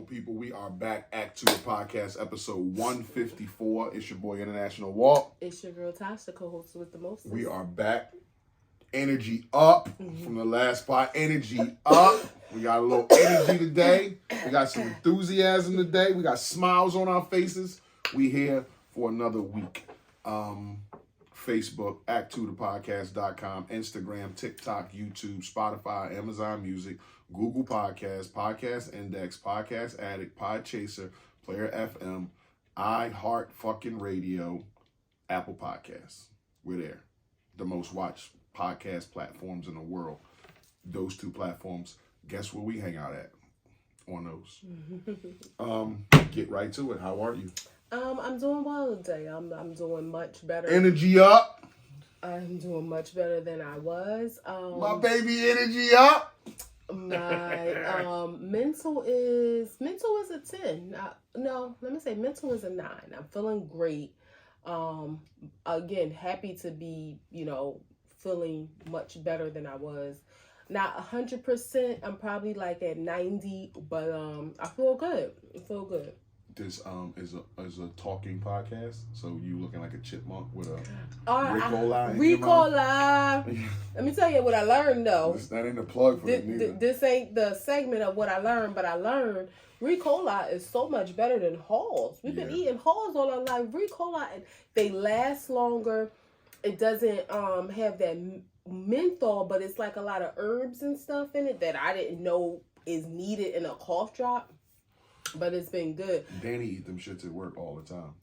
people. We are back. A2TP podcast, episode 154. It's your boy, International Walt. It's your girl, Tasha, the co-host with the most. We are back. Energy up from the last spot. Energy up. We got a little energy today. We got some enthusiasm today. We got smiles on our faces. We here for another week. Facebook, actuality.podcast.com, Instagram, TikTok, YouTube, Spotify, Amazon Music, Google Podcasts, Podcast Index, Podcast Addict, Podchaser, Player FM, iHeart fucking Radio, Apple Podcasts. We're there. The most watched podcast platforms in the world. Those two platforms. Guess where we hang out at on those? Get right to it. How are you? I'm doing well today. I'm doing much better. Energy up. I'm doing much better than I was. My baby energy up. My mental is a 10. No, let me say mental is a 9. I'm feeling great. Again, happy to be, feeling much better than I was. Not 100%. I'm probably like at 90, but I feel good. This is a talking podcast, so you looking like a chipmunk with a Ricola. Let me tell you what I learned though. That ain't a plug for it neither. This ain't the segment of what I learned, but I learned Ricola is so much better than Halls. We've been eating Halls all our life. Ricola, they last longer. It doesn't have that menthol, but it's like a lot of herbs and stuff in it that I didn't know is needed in a cough drop. But it's been good. Danny eat them shits at work all the time.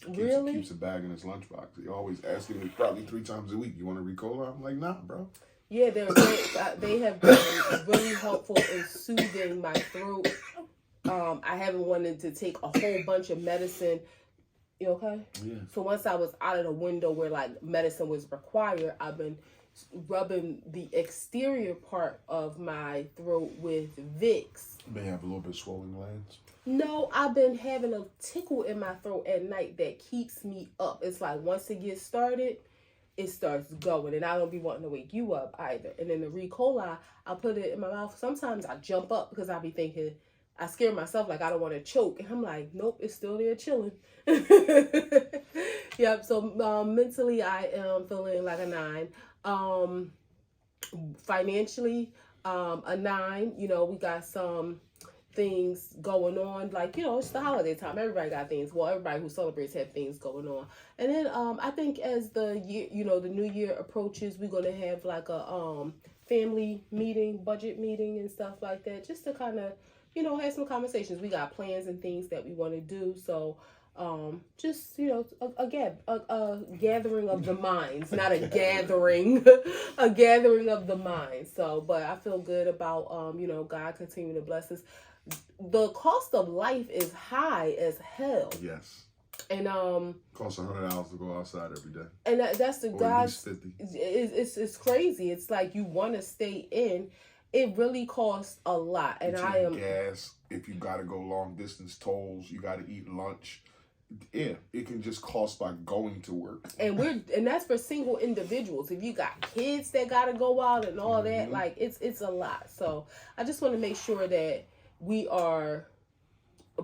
Keeps a bag in his lunchbox. He always asking me probably 3 times a week, you want a Ricola? I'm like, nah, bro. Yeah, they have been really helpful in soothing my throat. I haven't wanted to take a whole bunch of medicine. You okay? Yeah. So once I was out of the window where like medicine was required, I've been rubbing the exterior part of my throat with Vicks. You may have a little bit swollen glands. No, I've been having a tickle in my throat at night that keeps me up. It's like once it gets started, it starts going. And I don't be wanting to wake you up either. And then the Ricola, I put it in my mouth. Sometimes I jump up because I be thinking, I scare myself like I don't want to choke. And I'm like, nope, it's still there chilling. Yep, so mentally I am feeling like a 9. Financially, a 9. We got some things going on, like it's the holiday time. Everybody got things. Well, everybody who celebrates have things going on. And then I think as the year, the new year approaches, we're gonna have like a family meeting, budget meeting, and stuff like that, just to kind of have some conversations. We got plans and things that we want to do. So just a gathering of the minds, not a gathering, a gathering of the minds. So, but I feel good about God continuing to bless us. The cost of life is high as hell. Yes. And costs $100 to go outside every day. And that's the God's. 50. It's crazy. It's like you want to stay in. It really costs a lot, and I am gas. If you got to go long distance, tolls. You got to eat lunch. Yeah, it can just cost by going to work. And that's for single individuals. If you got kids that got to go out and all that, like it's a lot. So I just want to make sure that we are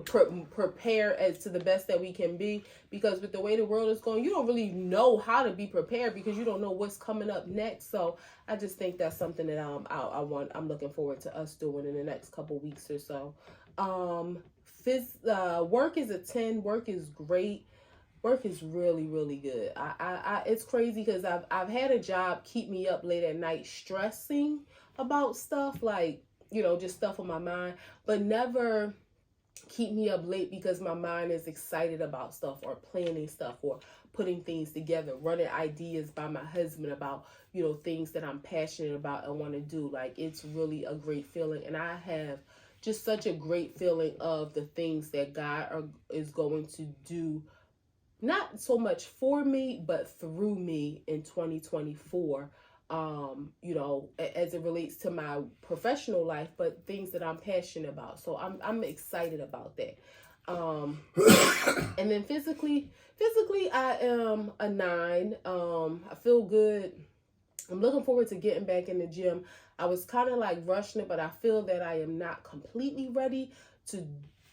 prepared as to the best that we can be, because with the way the world is going, you don't really know how to be prepared because you don't know what's coming up next. So I just think that's something that I'm looking forward to us doing in the next couple weeks or so. Work is a 10. Work is great. Work is really, really good. I it's crazy because I've had a job keep me up late at night stressing about stuff, like just stuff on my mind, but never keep me up late because my mind is excited about stuff or planning stuff or putting things together, running ideas by my husband about things that I'm passionate about and want to do. Like, it's really a great feeling, and I have just such a great feeling of the things that God is going to do, not so much for me, but through me in 2024. As it relates to my professional life, but things that I'm passionate about. So I'm excited about that. And then physically I am a 9. I feel good. I'm looking forward to getting back in the gym. I was kind of like rushing it, but I feel that I am not completely ready to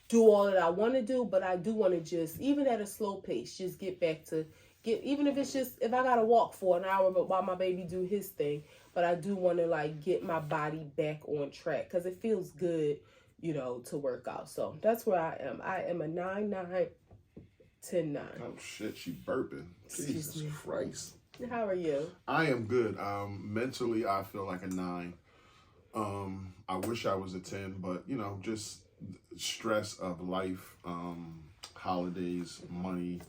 do all that I want to do, but I do want to just, even at a slow pace, just get back to even if it's just, if I gotta walk for an hour but while my baby do his thing, but I do want to like get my body back on track because it feels good, to work out. So that's where I am. I am a 9-9, 10-9. Oh shit, she burping. Jesus Christ. How are you? I am good. Mentally I feel like a 9. I wish I was a 10, but just stress of life, holidays, money,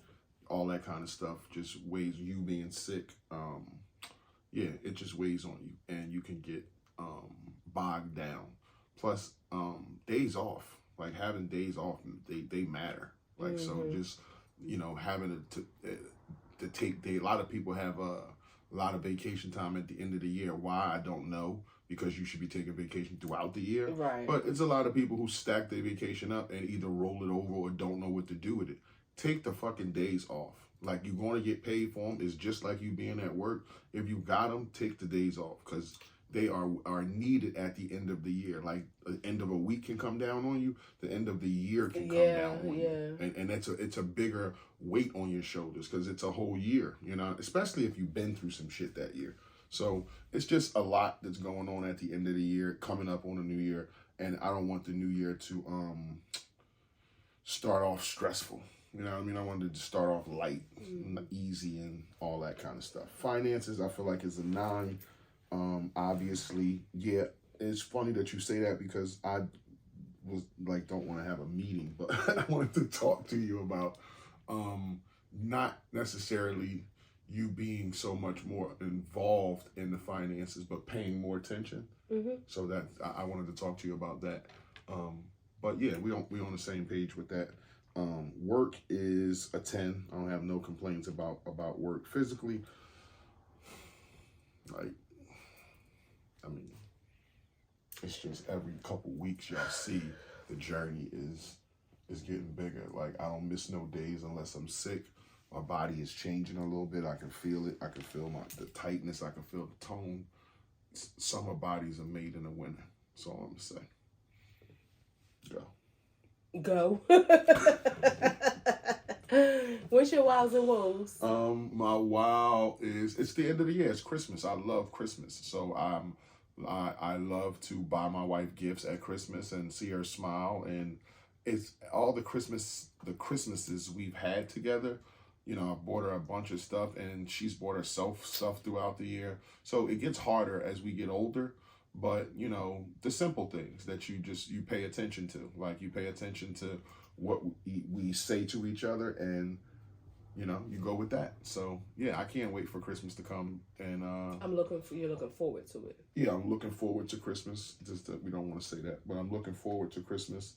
all that kind of stuff just weighs. You being sick, it just weighs on you, and you can get bogged down. Plus, days off, like having days off, they matter. Like so, just having to take day. A lot of people have a lot of vacation time at the end of the year. Why, I don't know. Because you should be taking vacation throughout the year. Right. But it's a lot of people who stack their vacation up and either roll it over or don't know what to do with it. Take the fucking days off. Like, you're going to get paid for them. It's just like you being at work. If you got them, take the days off because they are needed at the end of the year. Like, the end of a week can come down on you. The end of the year can come down on you. And it's a bigger weight on your shoulders because it's a whole year, especially if you've been through some shit that year. So it's just a lot that's going on at the end of the year, coming up on the new year. And I don't want the new year to start off stressful. You know what I mean? I wanted to start off light, easy, and all that kind of stuff. Finances, I feel like is a 9. Obviously, yeah, it's funny that you say that because I was like, don't want to have a meeting, but I wanted to talk to you about not necessarily you being so much more involved in the finances, but paying more attention. So that I wanted to talk to you about that. But yeah, we on the same page with that. Work is a 10. I don't have no complaints about work. Physically, like, I mean, it's just every couple weeks y'all see the journey is getting bigger. Like, I don't miss no days unless I'm sick. My body is changing a little bit. I can feel it. I can feel the tightness. I can feel the tone. Summer bodies are made in the winter. That's all I'm going to say. Go. What's your wows and woes? My wow is, it's the end of the year. It's Christmas. I love Christmas. So I love to buy my wife gifts at Christmas and see her smile. And it's all the Christmases we've had together. I bought her a bunch of stuff, and she's bought herself stuff throughout the year. So it gets harder as we get older, but the simple things that you pay attention to, like you pay attention to what we say to each other, and you go with that. So yeah, I can't wait for Christmas to come, and you're looking forward to it. Yeah, I'm looking forward to Christmas. Just that we don't want to say that, but I'm looking forward to Christmas.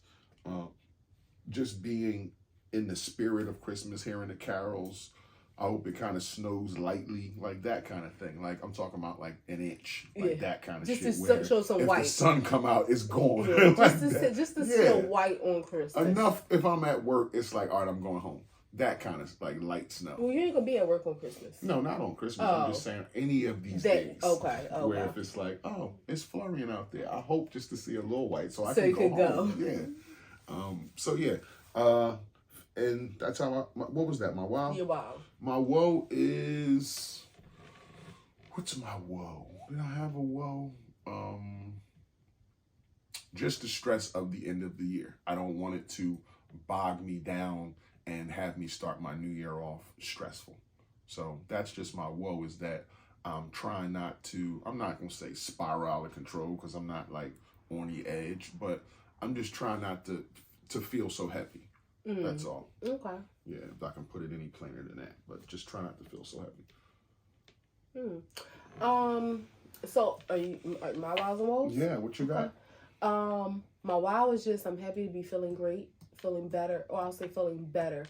Just being in the spirit of Christmas, hearing the carols. I hope it kind of snows lightly, like that kind of thing. Like, I'm talking about like an inch, like that kind of shit. Just to show some white. If the sun come out, it's gone. Yeah, like just to see a white on Christmas. Enough. If I'm at work, it's like, all right, I'm going home. That kind of like light snow. Well, you ain't gonna be at work on Christmas. No, not on Christmas. I'm just saying any of these days. Okay. Where if it's like, oh, it's flurrying out there. I hope just to see a little white so I can go home. Yeah. So yeah. And that's how what was that? My wow? Your wow. My woe is, what's my woe? Did I have a woe? Just the stress of the end of the year. I don't want it to bog me down and have me start my new year off stressful. So that's just my woe, is that I'm trying not to, I'm not going to say spiral out of control because I'm not like on the edge, but I'm just trying not to feel so heavy. That's all. Okay. Yeah, if I can put it any plainer than that, but just try not to feel so heavy. So are you my wows and woes? Yeah, what you got? My wow is just I'm happy to be feeling great, feeling better, or I'll say feeling better.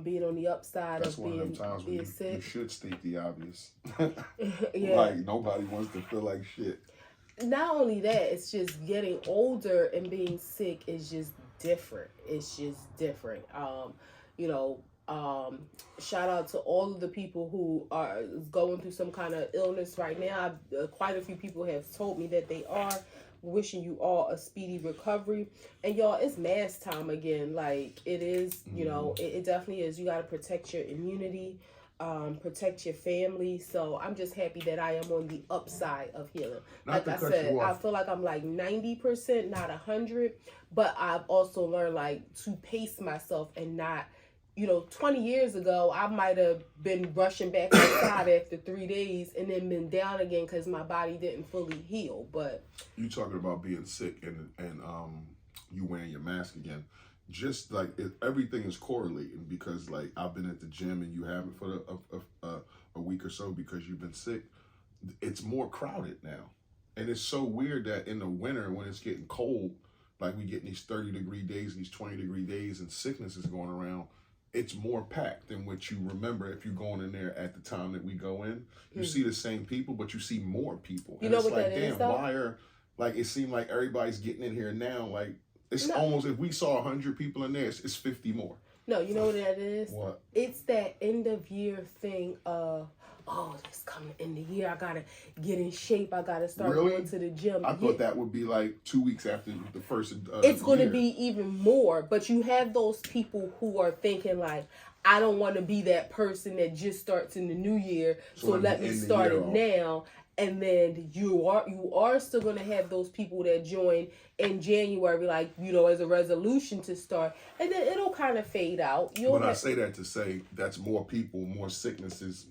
Being on the upside That's of one being, of them times when you sick. You should state the obvious. Yeah. Like, nobody wants to feel like shit. Not only that, it's just getting older and being sick is just different. It's just different. Shout out to all of the people who are going through some kind of illness right now. Quite a few people have told me that they are. wishing you all a speedy recovery. And y'all, it's mask time again. Like it is, you know, it definitely is. You got to protect your immunity, protect your family. So I'm just happy that I am on the upside of healing. Not like to I cut said, you I off. feel like I'm like 90%, not 100. But I've also learned like to pace myself and not, you know, 20 years ago, I might have been rushing back outside after 3 days and then been down again because my body didn't fully heal. But You talking about being sick and you wearing your mask again. Just like everything is correlating because like I've been at the gym and you haven't for a week or so because you've been sick. It's more crowded now, and it's so weird that in the winter when it's getting cold, like we get these 30-degree days and these 20-degree days, and sickness is going around. It's more packed than what you remember if you're going in there at the time that we go in. You see the same people, but you see more people. you And know it's what like, that is, damn, though? why are, like, it seemed like everybody's getting in here now. Like, it's No. almost, if we saw 100 people in there, it's 50 more. No, you know what that is? What? It's that end of year thing of, oh, it's coming in the year. I gotta get in shape. I gotta start Really? going to the gym. I thought that would be like 2 weeks after the first It's going to year. be even more. But you have those people who are thinking like, I don't want to be that person that just starts in the new year. So let me start it now. And then you are still going to have those people that join in January, like, you know, as a resolution to start. And then it'll kind of fade out. But I say that to say that's more people, more sicknesses.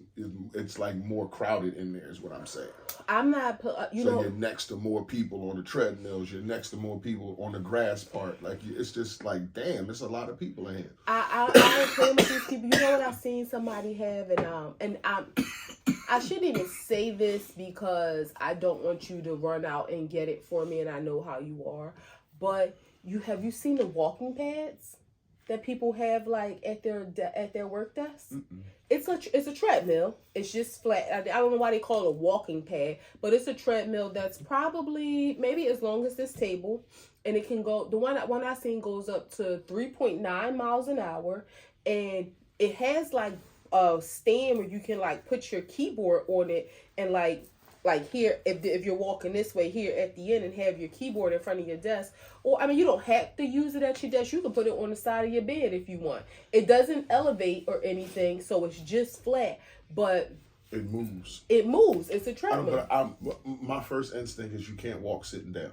It's like more crowded in there is what I'm saying. I'm not, you know. So you're next to more people on the treadmills. You're next to more people on the grass part. Like, it's just like, damn, it's a lot of people in here. I agree with these people. You know what I've seen somebody have, and I shouldn't even say this because I don't want you to run out and get it for me, and I know how you are. But have you seen the walking pads that people have like at their work desk? Mm-mm. It's a treadmill. It's just flat. I don't know why they call it a walking pad, but it's a treadmill that's probably maybe as long as this table, and it can go. The one I seen goes up to 3.9 miles an hour, and it has like a stand where you can like put your keyboard on it and like here if you're walking this way here at the end and have your keyboard in front of your desk. Or I mean, you don't have to use it at your desk. You can put it on the side of your bed if you want. It doesn't elevate or anything, so it's just flat, but it moves. It's a treadmill. My first instinct is you can't walk sitting down.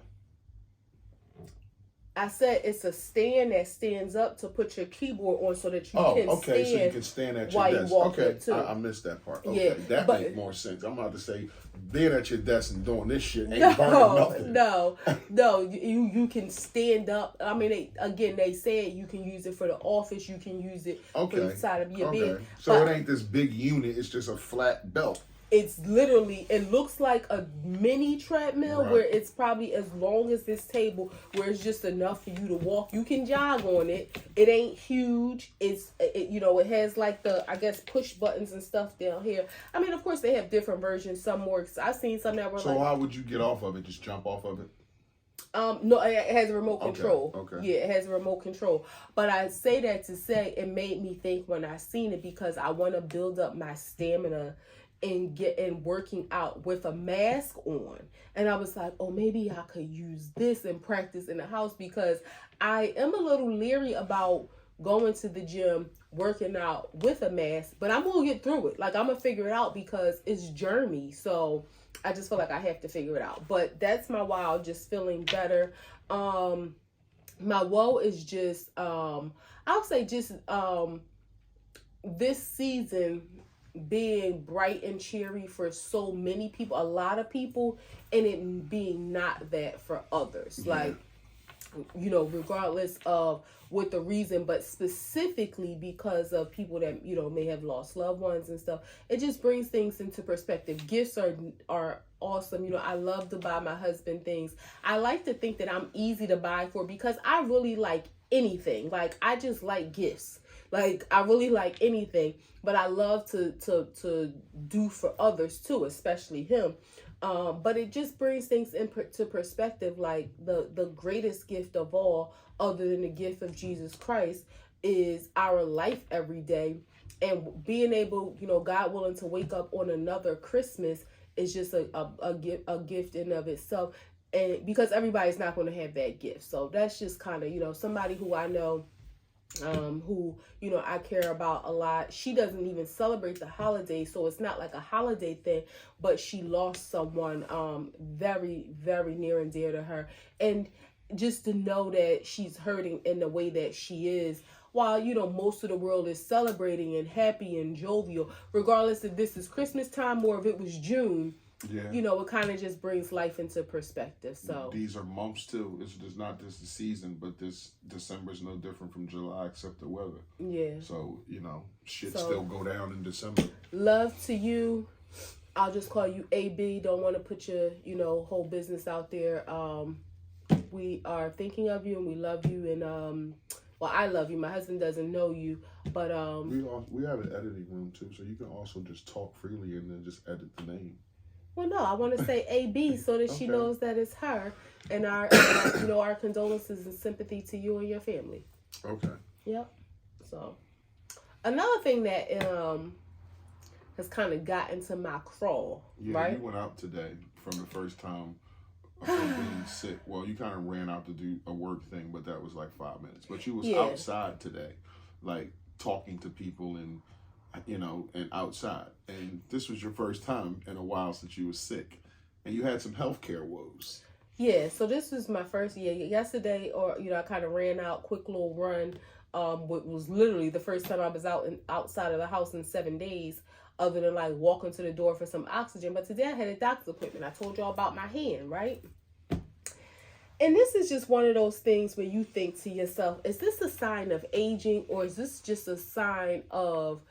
I said it's a stand that stands up to put your keyboard on so that you can stand. So you can stand at your while desk. You walk Okay, too. I missed that part. Okay, Yeah, that but makes more sense. I'm about to say being at your desk and doing this shit ain't burning nothing. No. You can stand up. I mean, they said you can use it for the office. You can use it for the side of your bed. So it ain't this big unit. It's just a flat belt. It's literally, it looks like a mini treadmill where it's probably as long as this table, where it's just enough for you to walk. You can jog on it. It ain't huge. It has like the, I guess, push buttons and stuff down here. I mean, of course, they have different versions. Some more, I've seen some that were So how would you get off of it? Just jump off of it? No, it has a remote control. Okay. Yeah, it has a remote control. But I say that to say it made me think when I seen it because I want to build up my stamina and working out with a mask on. And I was like, oh, maybe I could use this and practice in the house because I am a little leery about going to the gym, working out with a mask, but I'm going to get through it. Like, I'm going to figure it out because it's journey. So I just feel like I have to figure it out. But that's my wow, just feeling better. My woe is just, I would say just this season being bright and cheery for so many people, a lot of people, and it being not that for others. Yeah. Like, you know, regardless of what the reason, but specifically because of people that, you know, may have lost loved ones and stuff. It just brings things into perspective. Gifts are awesome. You know, I love to buy my husband things. I like to think that I'm easy to buy for because I really like anything. Like, I just like gifts. Like, I really like anything, but I love to do for others too, especially him. But it just brings things into perspective. Like, the greatest gift of all, other than the gift of Jesus Christ, is our life every day. And being able, you know, God willing, to wake up on another Christmas is just a gift in of itself. And because everybody's not going to have that gift. So that's just kind of, somebody who I know, who, I care about a lot. She doesn't even celebrate the holiday, so it's not like a holiday thing, but she lost someone very, very near and dear to her. And just to know that she's hurting in the way that she is, while, most of the world is celebrating and happy and jovial, regardless if this is Christmas time or if it was June. Yeah. It kind of just brings life into perspective. So these are months too. It's not just the season, but this December is no different from July except the weather. Yeah. So, shit still go down in December. Love to you. I'll just call you AB. Don't want to put your, whole business out there. We are thinking of you and we love you. And, well, I love you. My husband doesn't know you, but we have an editing room too, so you can also just talk freely and then just edit the name. Well, no, I want to say AB so that she knows that it's her, and our, our condolences and sympathy to you and your family. Okay. Yep. So, another thing that has kind of got into my crawl, right? You went out today from the first time from being sick. Well, you kind of ran out to do a work thing, but that was like 5 minutes. But you was outside today, like talking to people and outside. And this was your first time in a while since you was sick. And you had some healthcare woes. Yeah, so this was my first yesterday, or I kind of ran out, quick little run. What was literally the first time I was outside of the house in 7 days, other than like walking to the door for some oxygen. But today I had a doctor's appointment. I told y'all about my hand, right? And this is just one of those things where you think to yourself, is this a sign of aging, or is this just a sign of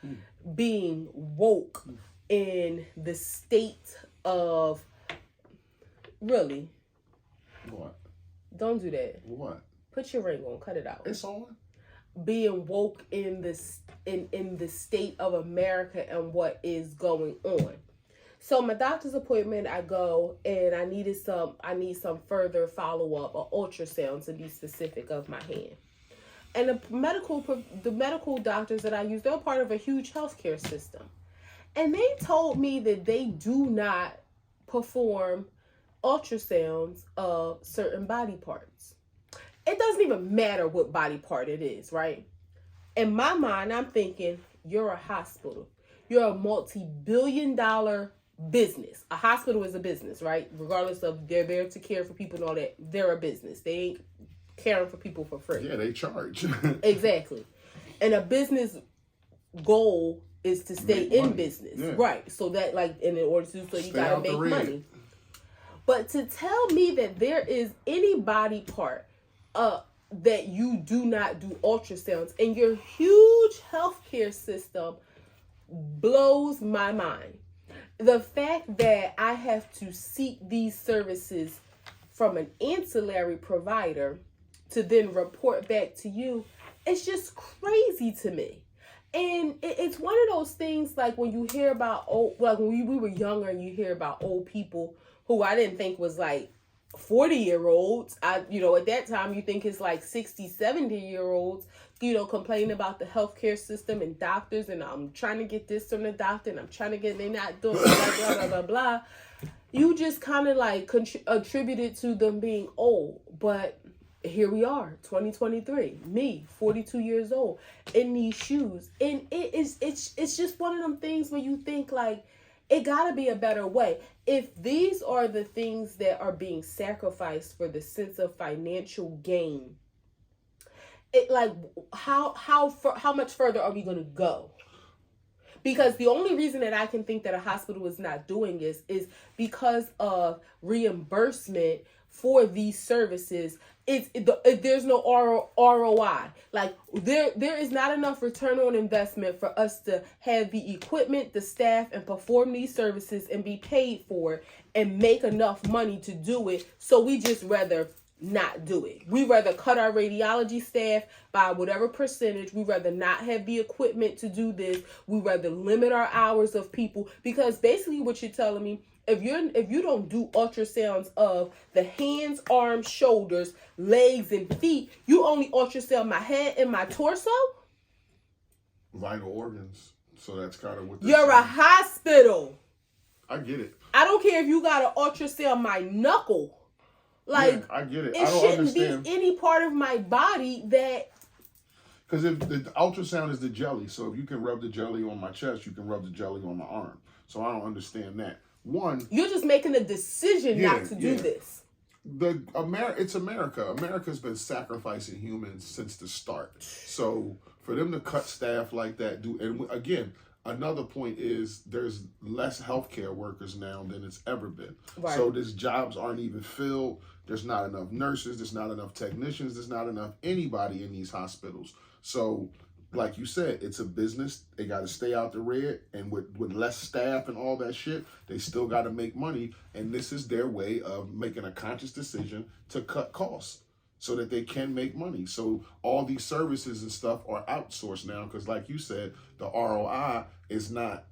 being woke in the state of, really? What? Don't do that. What? Put your ring on. Cut it out. It's on. Being woke in the state of America and what is going on. So my doctor's appointment, I go and I need some further follow-up, or ultrasound to be specific, of my hand. And the medical doctors that I use, they're part of a huge healthcare system. And they told me that they do not perform ultrasounds of certain body parts. It doesn't even matter what body part it is, right? In my mind, I'm thinking, you're a hospital. You're a multi-billion-dollar business. A hospital is a business, right? Regardless of, they're there to care for people and all that. They're a business. They ain't caring for people for free. Yeah, they charge. Exactly. And a business goal is to stay in business. Yeah. Right. So that, like, in order to do so, you gotta make money. But to tell me that there is any body part that you do not do ultrasounds in your huge healthcare system blows my mind. The fact that I have to seek these services from an ancillary provider to then report back to you, it's just crazy to me. And it's one of those things, like when you hear about when we were younger and you hear about old people who I didn't think was like 40-year-olds. At that time you think it's like 60, 70-year-olds, complaining about the healthcare system and doctors, and I'm trying to get this from the doctor and I'm trying to get, they're not doing blah, blah, blah, blah, blah. You just kind of like attribute it to them being old. But here we are, 2023, me, 42 years old, in these shoes. And it's just one of them things where you think like, it gotta be a better way. If these are the things that are being sacrificed for the sense of financial gain, how much further are we gonna go? Because the only reason that I can think that a hospital is not doing this is because of reimbursement for these services. There's no ROI. Like there is not enough return on investment for us to have the equipment, the staff, and perform these services and be paid for it and make enough money to do it. So we just rather not do it. We rather cut our radiology staff by whatever percentage. We rather not have the equipment to do this. We rather limit our hours of people, because basically what you're telling me, if you don't do ultrasounds of the hands, arms, shoulders, legs, and feet, you only ultrasound my head and my torso? Vital organs. So that's kind of what you're saying. A hospital. I get it. I don't care if you got to ultrasound my knuckle. Like, I get it. it I don't shouldn't understand. be any part of my body that. Because if the ultrasound is the jelly, so if you can rub the jelly on my chest, you can rub the jelly on my arm. So I don't understand that. One, You're just making a decision not to do this. It's America. America's been sacrificing humans since the start. So for them to cut staff like that, and again, another point is there's less healthcare workers now than it's ever been. Right. So these jobs aren't even filled. There's not enough nurses. There's not enough technicians. There's not enough anybody in these hospitals. So, like you said, it's a business. They got to stay out the red, and with less staff and all that shit, they still got to make money. And this is their way of making a conscious decision to cut costs so that they can make money. So all these services and stuff are outsourced now because, like you said, the ROI is not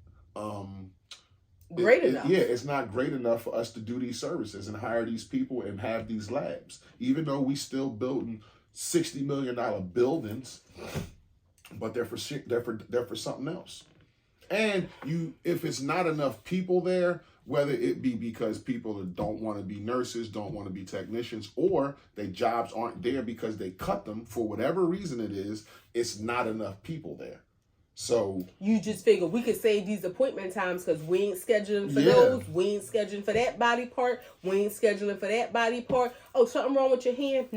great enough. It's not great enough for us to do these services and hire these people and have these labs, even though we still building $60 million buildings, but they're for something else. And if it's not enough people there, whether it be because people don't want to be nurses, don't want to be technicians, or their jobs aren't there because they cut them for whatever reason it is, it's not enough people there. So you just figure we could save these appointment times because we ain't scheduling for those. We ain't scheduling for that body part. We ain't scheduling for that body part. Oh, something wrong with your hand?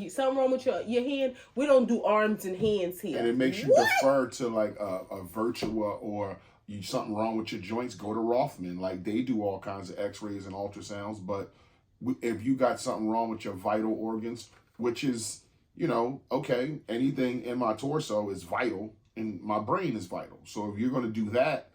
Something wrong with your hand? We don't do arms and hands here. And it makes you defer to like a Virtua or something wrong with your joints. Go to Rothman. Like they do all kinds of X-rays and ultrasounds. But if you got something wrong with your vital organs, which is okay, anything in my torso is vital. And my brain is vital. So if you're going to do that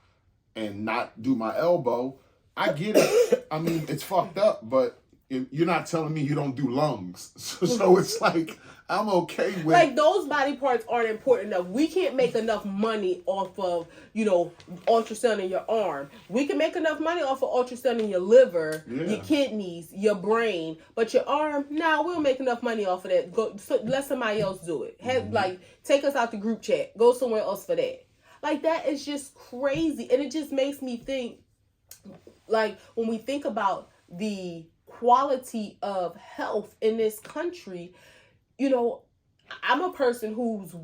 and not do my elbow, I get it. I mean, it's fucked up, but you're not telling me you don't do lungs. So it's like, I'm okay with... Like, those body parts aren't important enough. We can't make enough money off of, ultrasound in your arm. We can make enough money off of ultrasound in your liver, your kidneys, your brain. But your arm, we'll make enough money off of that. Let somebody else do it. Take us out the group chat. Go somewhere else for that. Like, that is just crazy. And it just makes me think, like, when we think about the quality of health in this country, I'm a person who's,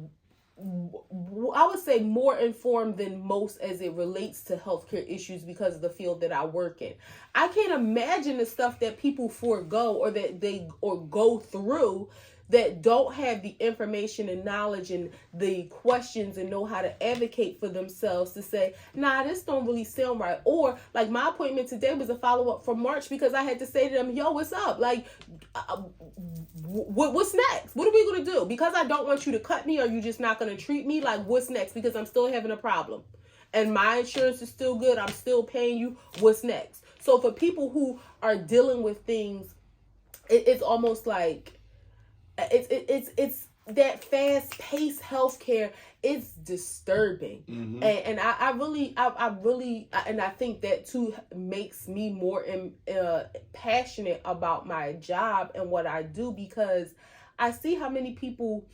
I would say, more informed than most as it relates to healthcare issues because of the field that I work in. I can't imagine the stuff that people forego or that they go through that don't have the information and knowledge and the questions and know how to advocate for themselves to say, this don't really sound right. Or like my appointment today was a follow-up from March because I had to say to them, yo, what's up? Like, what's next? What are we going to do? Because I don't want you to cut me, or you just not going to treat me? Like, what's next? Because I'm still having a problem. And my insurance is still good. I'm still paying you. What's next? So for people who are dealing with things, it's almost like, it's that fast-paced healthcare. It's disturbing, and I really, and I think that too makes me more passionate about my job and what I do, because I see how many people.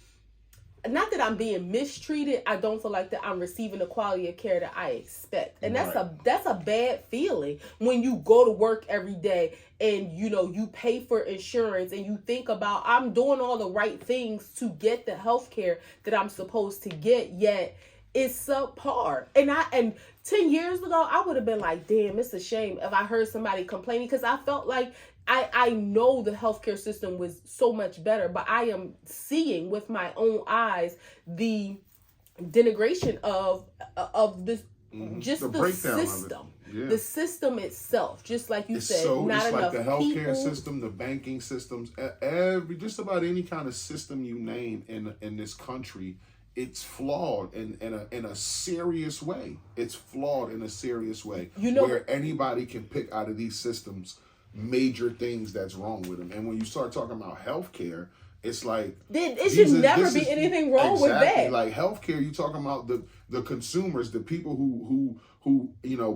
Not that I'm being mistreated, I don't feel like that I'm receiving the quality of care that I expect. And that's a bad feeling when you go to work every day and you pay for insurance and you think about, I'm doing all the right things to get the health care that I'm supposed to get, yet it's subpar. And 10 years ago, I would have been like, damn, it's a shame if I heard somebody complaining, because I felt like I know the healthcare system was so much better, but I am seeing with my own eyes the denigration of this, just the system. Yeah. The system itself, just like you said, not enough like the healthcare people. system, the banking systems, just about any kind of system you name in this country, it's flawed in a serious way. It's flawed in a serious way, where anybody can pick out of these systems major things that's wrong with them. And when you start talking about healthcare, it's like it should never be anything wrong with that. Like healthcare, you talking about the consumers, the people who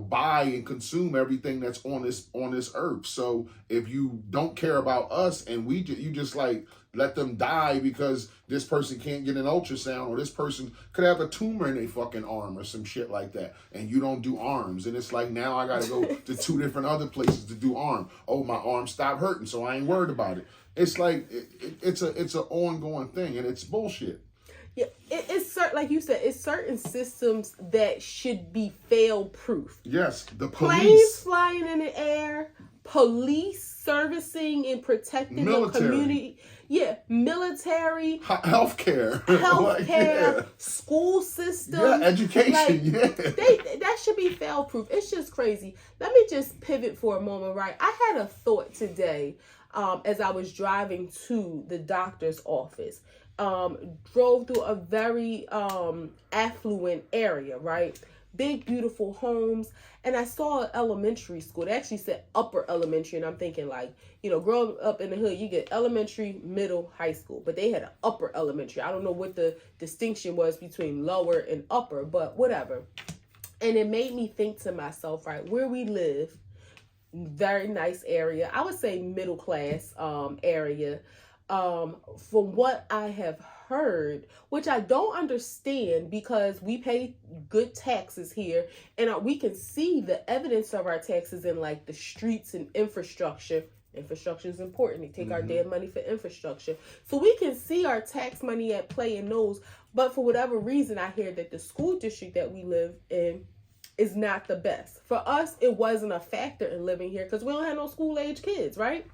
buy and consume everything that's on this earth. So if you don't care about us and you just like let them die because this person can't get an ultrasound, or this person could have a tumor in their fucking arm or some shit like that, and you don't do arms, and it's like, now I gotta go to 2 different other places to do arm. Oh, my arm stopped hurting, so I ain't worried about it. It's like it's an ongoing thing, and it's bullshit. Yeah, it's certain, like you said, it's certain systems that should be fail proof. Yes, the Planes police, flying in the air, police servicing and protecting military, the community. Yeah, military, healthcare, healthcare, yeah. school system, yeah, education, like, yeah. That should be fail proof. It's just crazy. Let me just pivot for a moment, right? I had a thought today, as I was driving to the doctor's office. Drove through a very affluent area, right? Big, beautiful homes. And I saw an elementary school. They actually said upper elementary. And I'm thinking, like, growing up in the hood, you get elementary, middle, high school. But they had an upper elementary. I don't know what the distinction was between lower and upper, but whatever. And it made me think to myself, right, where we live, very nice area. I would say middle class area. From what I have heard, which I don't understand because we pay good taxes here, and we can see the evidence of our taxes in like the streets and infrastructure. Infrastructure is important. They take our damn money for infrastructure. So we can see our tax money at play in those. But for whatever reason, I hear that the school district that we live in is not the best. For us, it wasn't a factor in living here because we don't have no school age kids, right?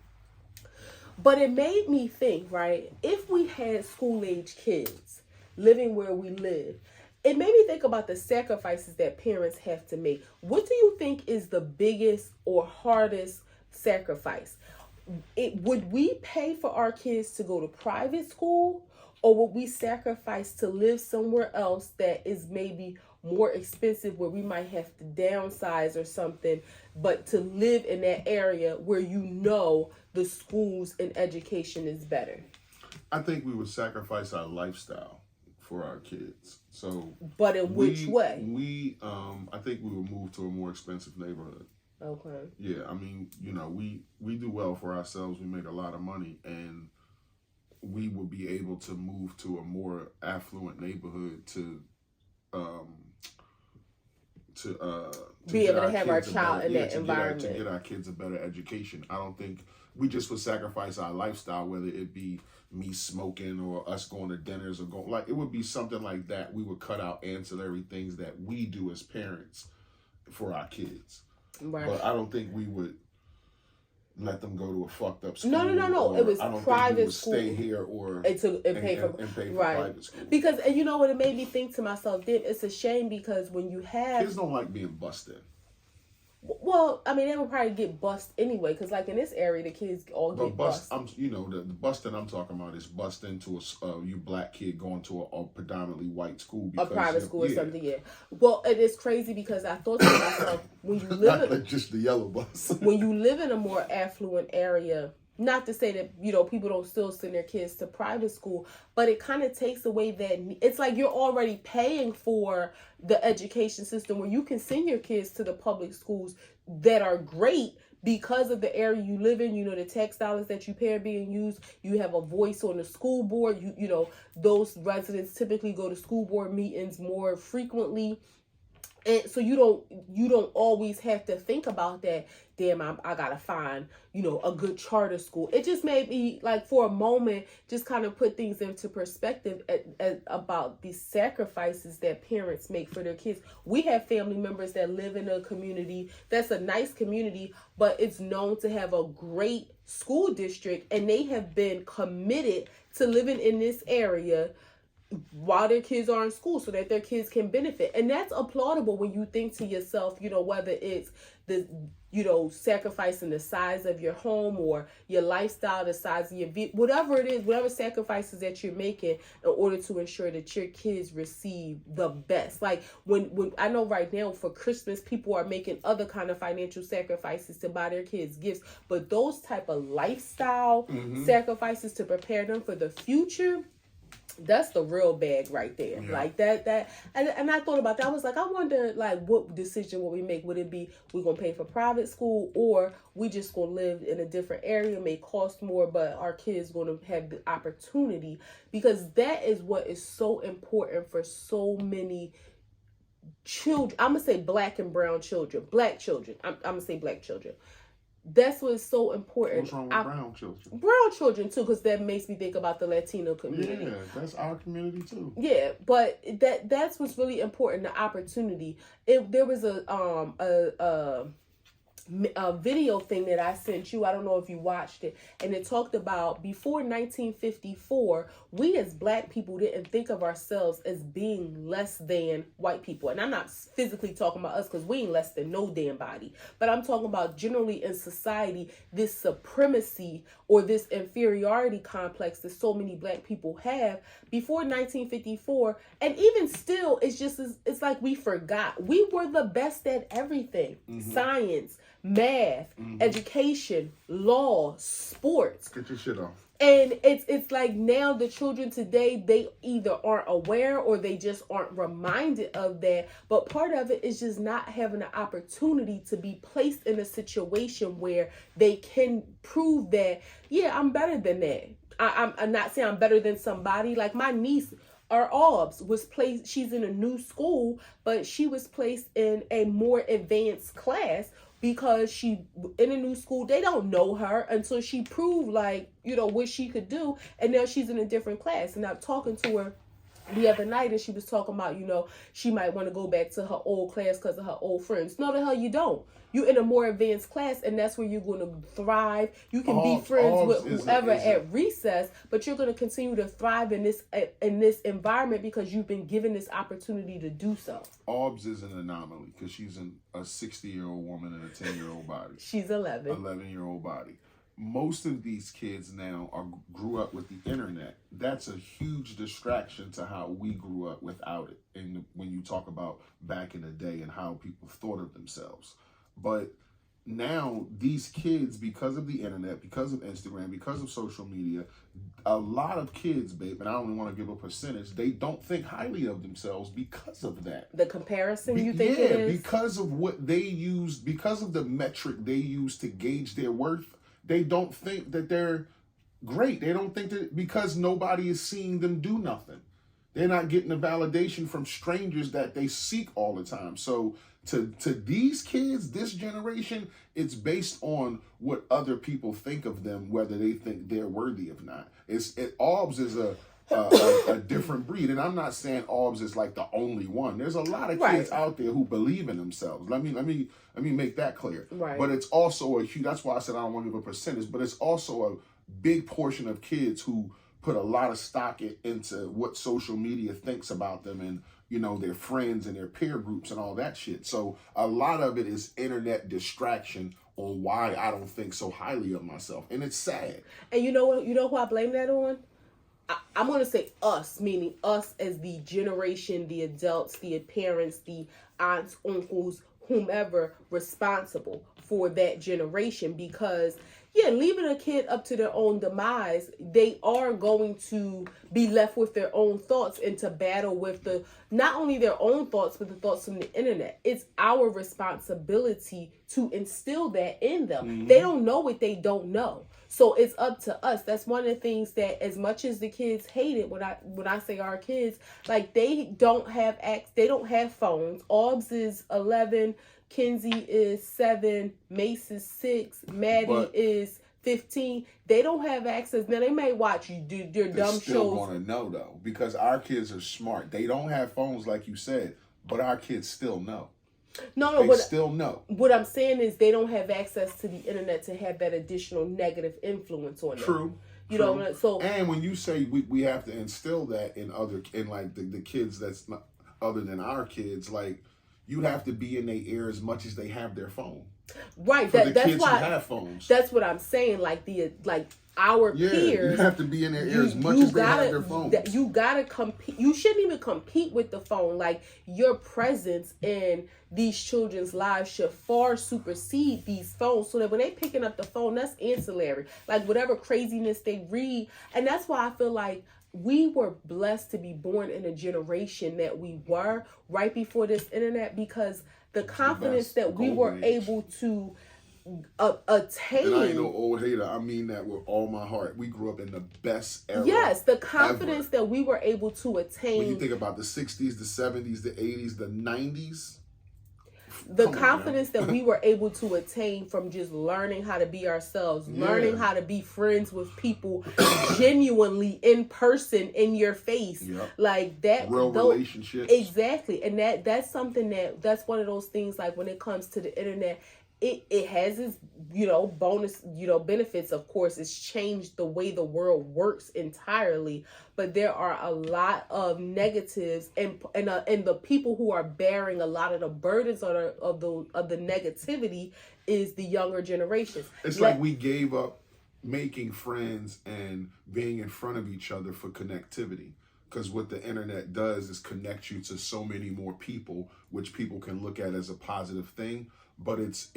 But it made me think, right, if we had school age kids living where we live, it made me think about the sacrifices that parents have to make. What do you think is the biggest or hardest sacrifice? Would we pay for our kids to go to private school, or would we sacrifice to live somewhere else that is maybe more expensive, where we might have to downsize or something, but to live in that area where the schools and education is better? I think we would sacrifice our lifestyle for our kids. So, but in which way? I think we would move to a more expensive neighborhood. Okay. Yeah, I mean, we do well for ourselves. We make a lot of money, and we would be able to move to a more affluent neighborhood to be able to have our child in that environment, to get our kids a better education. I don't think we just would sacrifice our lifestyle, whether it be me smoking or us going to dinners or it would be something like that. We would cut out ancillary things that we do as parents for our kids. Right. But I don't think we would let them go to a fucked up school. No. It was private school. Stay here or pay for private school. Because, and you know what, it made me think to myself, then it's a shame because when you have kids don't like being busted. Well, I mean, they would probably get bust anyway, because like in this area, the kids all get bust. The busting I'm talking about is busting to you black kid going to a predominantly white school, a private school or something. Yeah. Well, it is crazy because I thought to myself, when you live like just the yellow bus. When you live in a more affluent area, not to say that people don't still send their kids to private school, but it kind of takes away that. It's like you're already paying for the education system where you can send your kids to the public schools that are great because of the area you live in. The tax dollars that you pay are being used. You have a voice on the school board. Those residents typically go to school board meetings more frequently. And so you don't always have to think about that. Damn, I gotta find a good charter school. It just made me, like, for a moment, just kind of put things into perspective about the sacrifices that parents make for their kids. We have family members that live in a community that's a nice community, but it's known to have a great school district, and they have been committed to living in this area while their kids are in school so that their kids can benefit. And that's applaudable when you think to yourself, whether it's the, sacrificing the size of your home or your lifestyle, the size of your vehicle, whatever it is, whatever sacrifices that you're making in order to ensure that your kids receive the best. Like when I know right now for Christmas, people are making other kind of financial sacrifices to buy their kids gifts, but those type of lifestyle sacrifices to prepare them for the future, that's the real bag right there. Yeah. Like that. And I thought about that. I was like, I wonder, like, what decision would we make? Would it be we're going to pay for private school, or we just going to live in a different area, may cost more, but our kids going to have the opportunity? Because that is what is so important for so many children. I'm going to say black and brown children, black children. I'm going to say black children. that's what's so important. What's wrong with brown children? Brown children too, because that makes me think about the Latino community. Yeah, that's our community too. Yeah, but that's what's really important, the opportunity. There was a video thing that I sent you. I don't know if you watched it, and it talked about before 1954, we as black people didn't think of ourselves as being less than white people. And I'm not physically talking about us, because we ain't less than no damn body, but I'm talking about generally in society, this supremacy or this inferiority complex that so many black people have before 1954. And even still, it's like we forgot we were the best at everything. Science, math, education, law, sports. Get your shit off. And it's like now the children today, they either aren't aware or they just aren't reminded of that. But part of it is just not having an opportunity to be placed in a situation where they can prove that, yeah, I'm better than that. I'm not saying I'm better than somebody. Like my niece, our OBS was placed, she's in a new school, but she was placed in a more advanced class because she in a new school. They don't know her until she proved what she could do, and now she's in a different class. And I'm talking to her the other night, and she was talking about she might want to go back to her old class because of her old friends. No, the hell you don't. You're in a more advanced class, and that's where you're going to thrive. You can be friends with whoever at recess, but you're going to continue to thrive in this environment because you've been given this opportunity to do so. OBS is an anomaly because she's a 60-year-old woman in a 10-year-old body. She's 11. 11-year-old body. Most of these kids now grew up with the internet. That's a huge distraction to how we grew up without it. And when you talk about back in the day and how people thought of themselves. But now these kids, because of the internet, because of Instagram, because of social media, a lot of kids, babe, and I don't want to give a percentage, they don't think highly of themselves because of that. The comparison, you think it is? Because of what they use, because of the metric they use to gauge their worth, they don't think that they're great. They don't think that because nobody is seeing them do nothing. They're not getting the validation from strangers that they seek all the time. So to these kids, this generation, it's based on what other people think of them, whether they think they're worthy or not. OBS is a different breed, and I'm not saying OBS is like the only one. There's a lot of kids out there who believe in themselves. Let me make that clear. Right. But it's also a huge. That's why I said I don't want to give a percentage. But it's also a big portion of kids who put a lot of stock into what social media thinks about them and their friends and their peer groups and all that shit. So a lot of it is internet distraction on why I don't think so highly of myself, and it's sad. And you know what? You know who I blame that on? I'm going to say us, meaning us as the generation, the adults, the parents, the aunts, uncles, whomever responsible for that generation. Because, leaving a kid up to their own demise, they are going to be left with their own thoughts and to battle with not only their own thoughts, but the thoughts from the internet. It's our responsibility to instill that in them. Mm-hmm. They don't know what they don't know. So it's up to us. That's one of the things that, as much as the kids hate it, when I say our kids, like they don't have phones. OBS is 11, Kenzie is 7, Mace is 6, Maddie is 15. They don't have access. Now they may watch you do your dumb shows. They still want to know though, because our kids are smart. They don't have phones like you said, but our kids still know. They still know. What I'm saying is they don't have access to the internet to have that additional negative influence on them. True. You know, so and when you say we have to instill that in like the kids that's not other than our kids, like you have to be in their ear as much as they have their phone. Right. That's kids why who have phones. That's what I'm saying. Our peers, you have to be in their ear as much as they have their phones. You gotta compete. You shouldn't even compete with the phone. Like your presence in these children's lives should far supersede these phones. So that when they picking up the phone, that's ancillary. Like whatever craziness they read, and that's why I feel like we were blessed to be born in a generation that we were right before this internet, because the confidence that we were able to attain. And I ain't no old hater. I mean that with all my heart. We grew up in the best era. Yes, the confidence ever. That we were able to attain. When you think about the 60s, the 70s, the 80s, the 90s, the Come on, confidence now. that we were able to attain from just learning how to be ourselves, learning how to be friends with people genuinely in person, in your face, like that, real relationships. Exactly. And that's something that's one of those things, like when it comes to the internet, it has its, bonus, benefits. Of course, it's changed the way the world works entirely, but there are a lot of negatives, and the people who are bearing a lot of the burdens of the negativity is the younger generations. It's like we gave up making friends and being in front of each other for connectivity. Because what the internet does is connect you to so many more people, which people can look at as a positive thing. But it's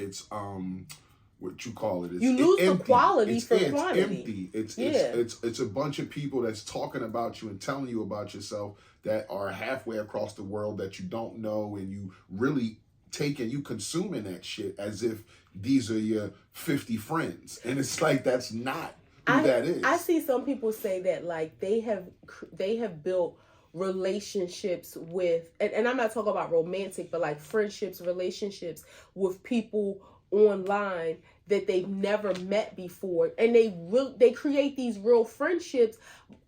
what you call it? You lose the quality for It's quantity. empty. It's a bunch of people that's talking about you and telling you about yourself that are halfway across the world that you don't know, and you really you consuming that shit as if these are your 50 friends, and it's like that's not who that is. I see some people say that like they have built relationships with, and I'm not talking about romantic, but like friendships, relationships with people online that they've never met before, and they create these real friendships,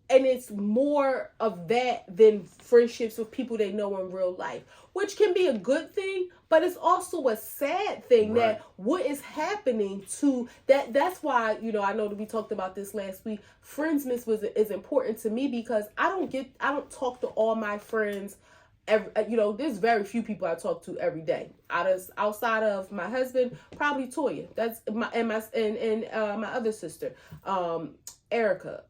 and it's more of that than friendships with people they know in real life, which can be a good thing, but it's also a sad thing that what is happening to that. That's why, I know that we talked about this last week. Friendsness is important to me, because I don't talk to all my friends. There's very few people I talk to every day. Outside of my husband, probably Toya. That's my other sister, Erica.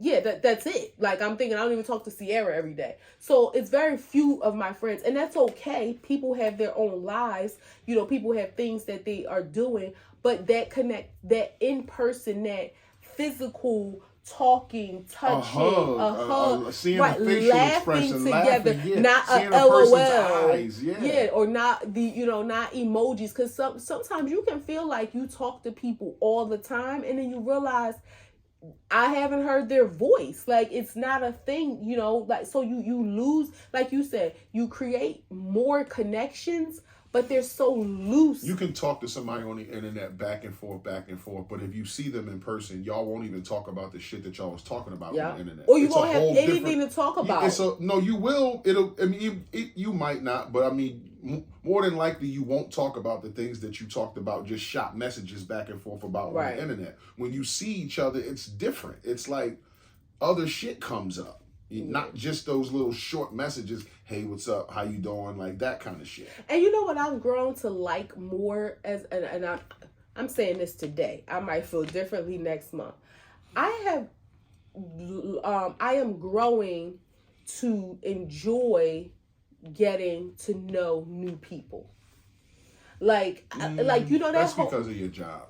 That's it. Like, I'm thinking I don't even talk to Sierra every day. So it's very few of my friends, and that's okay. People have their own lives. People have things that they are doing, but that in person, that physical talking, touching, a hug, seeing right, the facial laughing expression, together, not seeing a LOL, eyes, or not not emojis. Because sometimes you can feel like you talk to people all the time, and then you realize I haven't heard their voice. Like, it's not a thing, like, so you lose, like you said, you create more connections, but they're so loose. You can talk to somebody on the internet back and forth, but if you see them in person, y'all won't even talk about the shit that y'all was talking about on the internet. Or you won't have anything to talk about. No, you will. You might not, but I mean, more than likely, you won't talk about the things that you talked about, just shot messages back and forth about on the internet. When you see each other, it's different. It's like other shit comes up. Not just those little short messages, hey, what's up, how you doing, like that kind of shit. And you know what I've grown to like more, and I'm saying this today, I might feel differently next month. I am growing to enjoy getting to know new people. That's because of your job.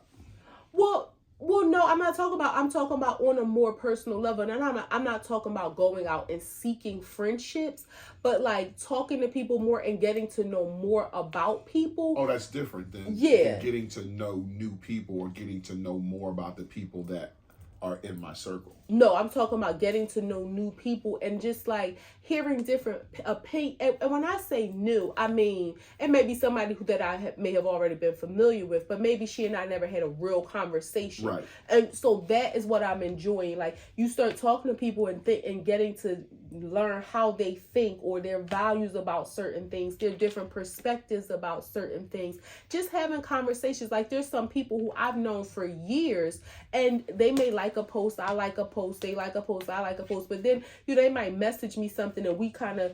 Well, no, I'm talking about on a more personal level. And I'm not talking about going out and seeking friendships, but like talking to people more and getting to know more about people. Oh, that's different than getting to know new people or getting to know more about the people that are in my circle. No, I'm talking about getting to know new people and just like hearing different opinions. And when I say new, I mean, it may be somebody that I may have already been familiar with, but maybe she and I never had a real conversation. Right. And so that is what I'm enjoying. Like, you start talking to people and getting to learn how they think or their values about certain things, their different perspectives about certain things. Just having conversations. Like, there's some people who I've known for years, and they may like a post, I like a post, they like a post, I like a post, but then they might message me something and we kind of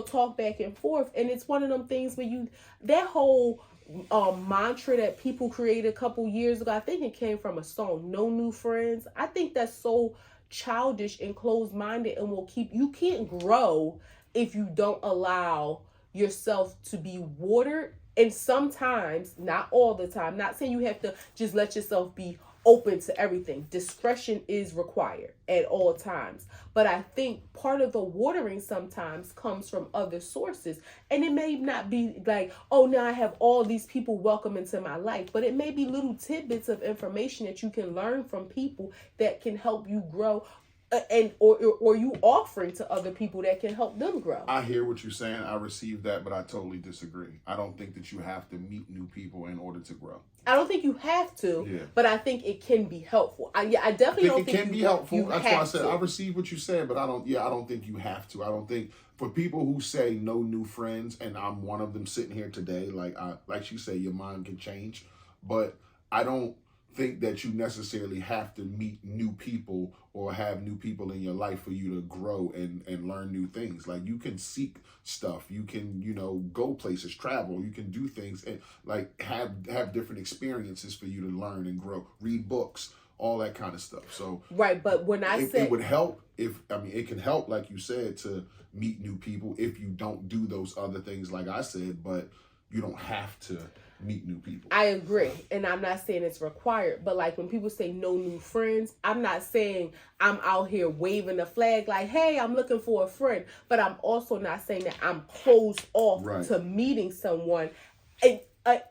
talk back and forth. And it's one of them things where that whole mantra that people created a couple years ago, I think it came from a song, No New Friends. I think that's so childish and closed-minded, and you can't grow if you don't allow yourself to be watered. And sometimes, not all the time, not saying you have to just let yourself be open to everything. Discretion is required at all times. But I think part of the watering sometimes comes from other sources. And it may not be like, oh, now I have all these people welcome into my life. But it may be little tidbits of information that you can learn from people that can help you grow. and or you offering to other people that can help them grow. I hear what you're saying. I received that, but I totally disagree. I don't think that you have to meet new people in order to grow. I don't think you have to, Yeah. but I think it can be helpful. I definitely don't think it can be helpful. That's why I said to. I receive what you said, but I don't think you have to. I don't think for people who say no new friends, and I'm one of them sitting here today, like you say, your mind can change, but I don't think that you necessarily have to meet new people or have new people in your life for you to grow and learn new things. Like, you can seek stuff, you can, go places, travel, you can do things and like have different experiences for you to learn and grow, read books, all that kind of stuff. So right, but when it would help it can help, like you said, to meet new people if you don't do those other things like I said, but you don't have to meet new people. I agree. And I'm not saying it's required, but like when people say no new friends, I'm not saying I'm out here waving a flag like, hey, I'm looking for a friend. But I'm also not saying that I'm closed off to meeting someone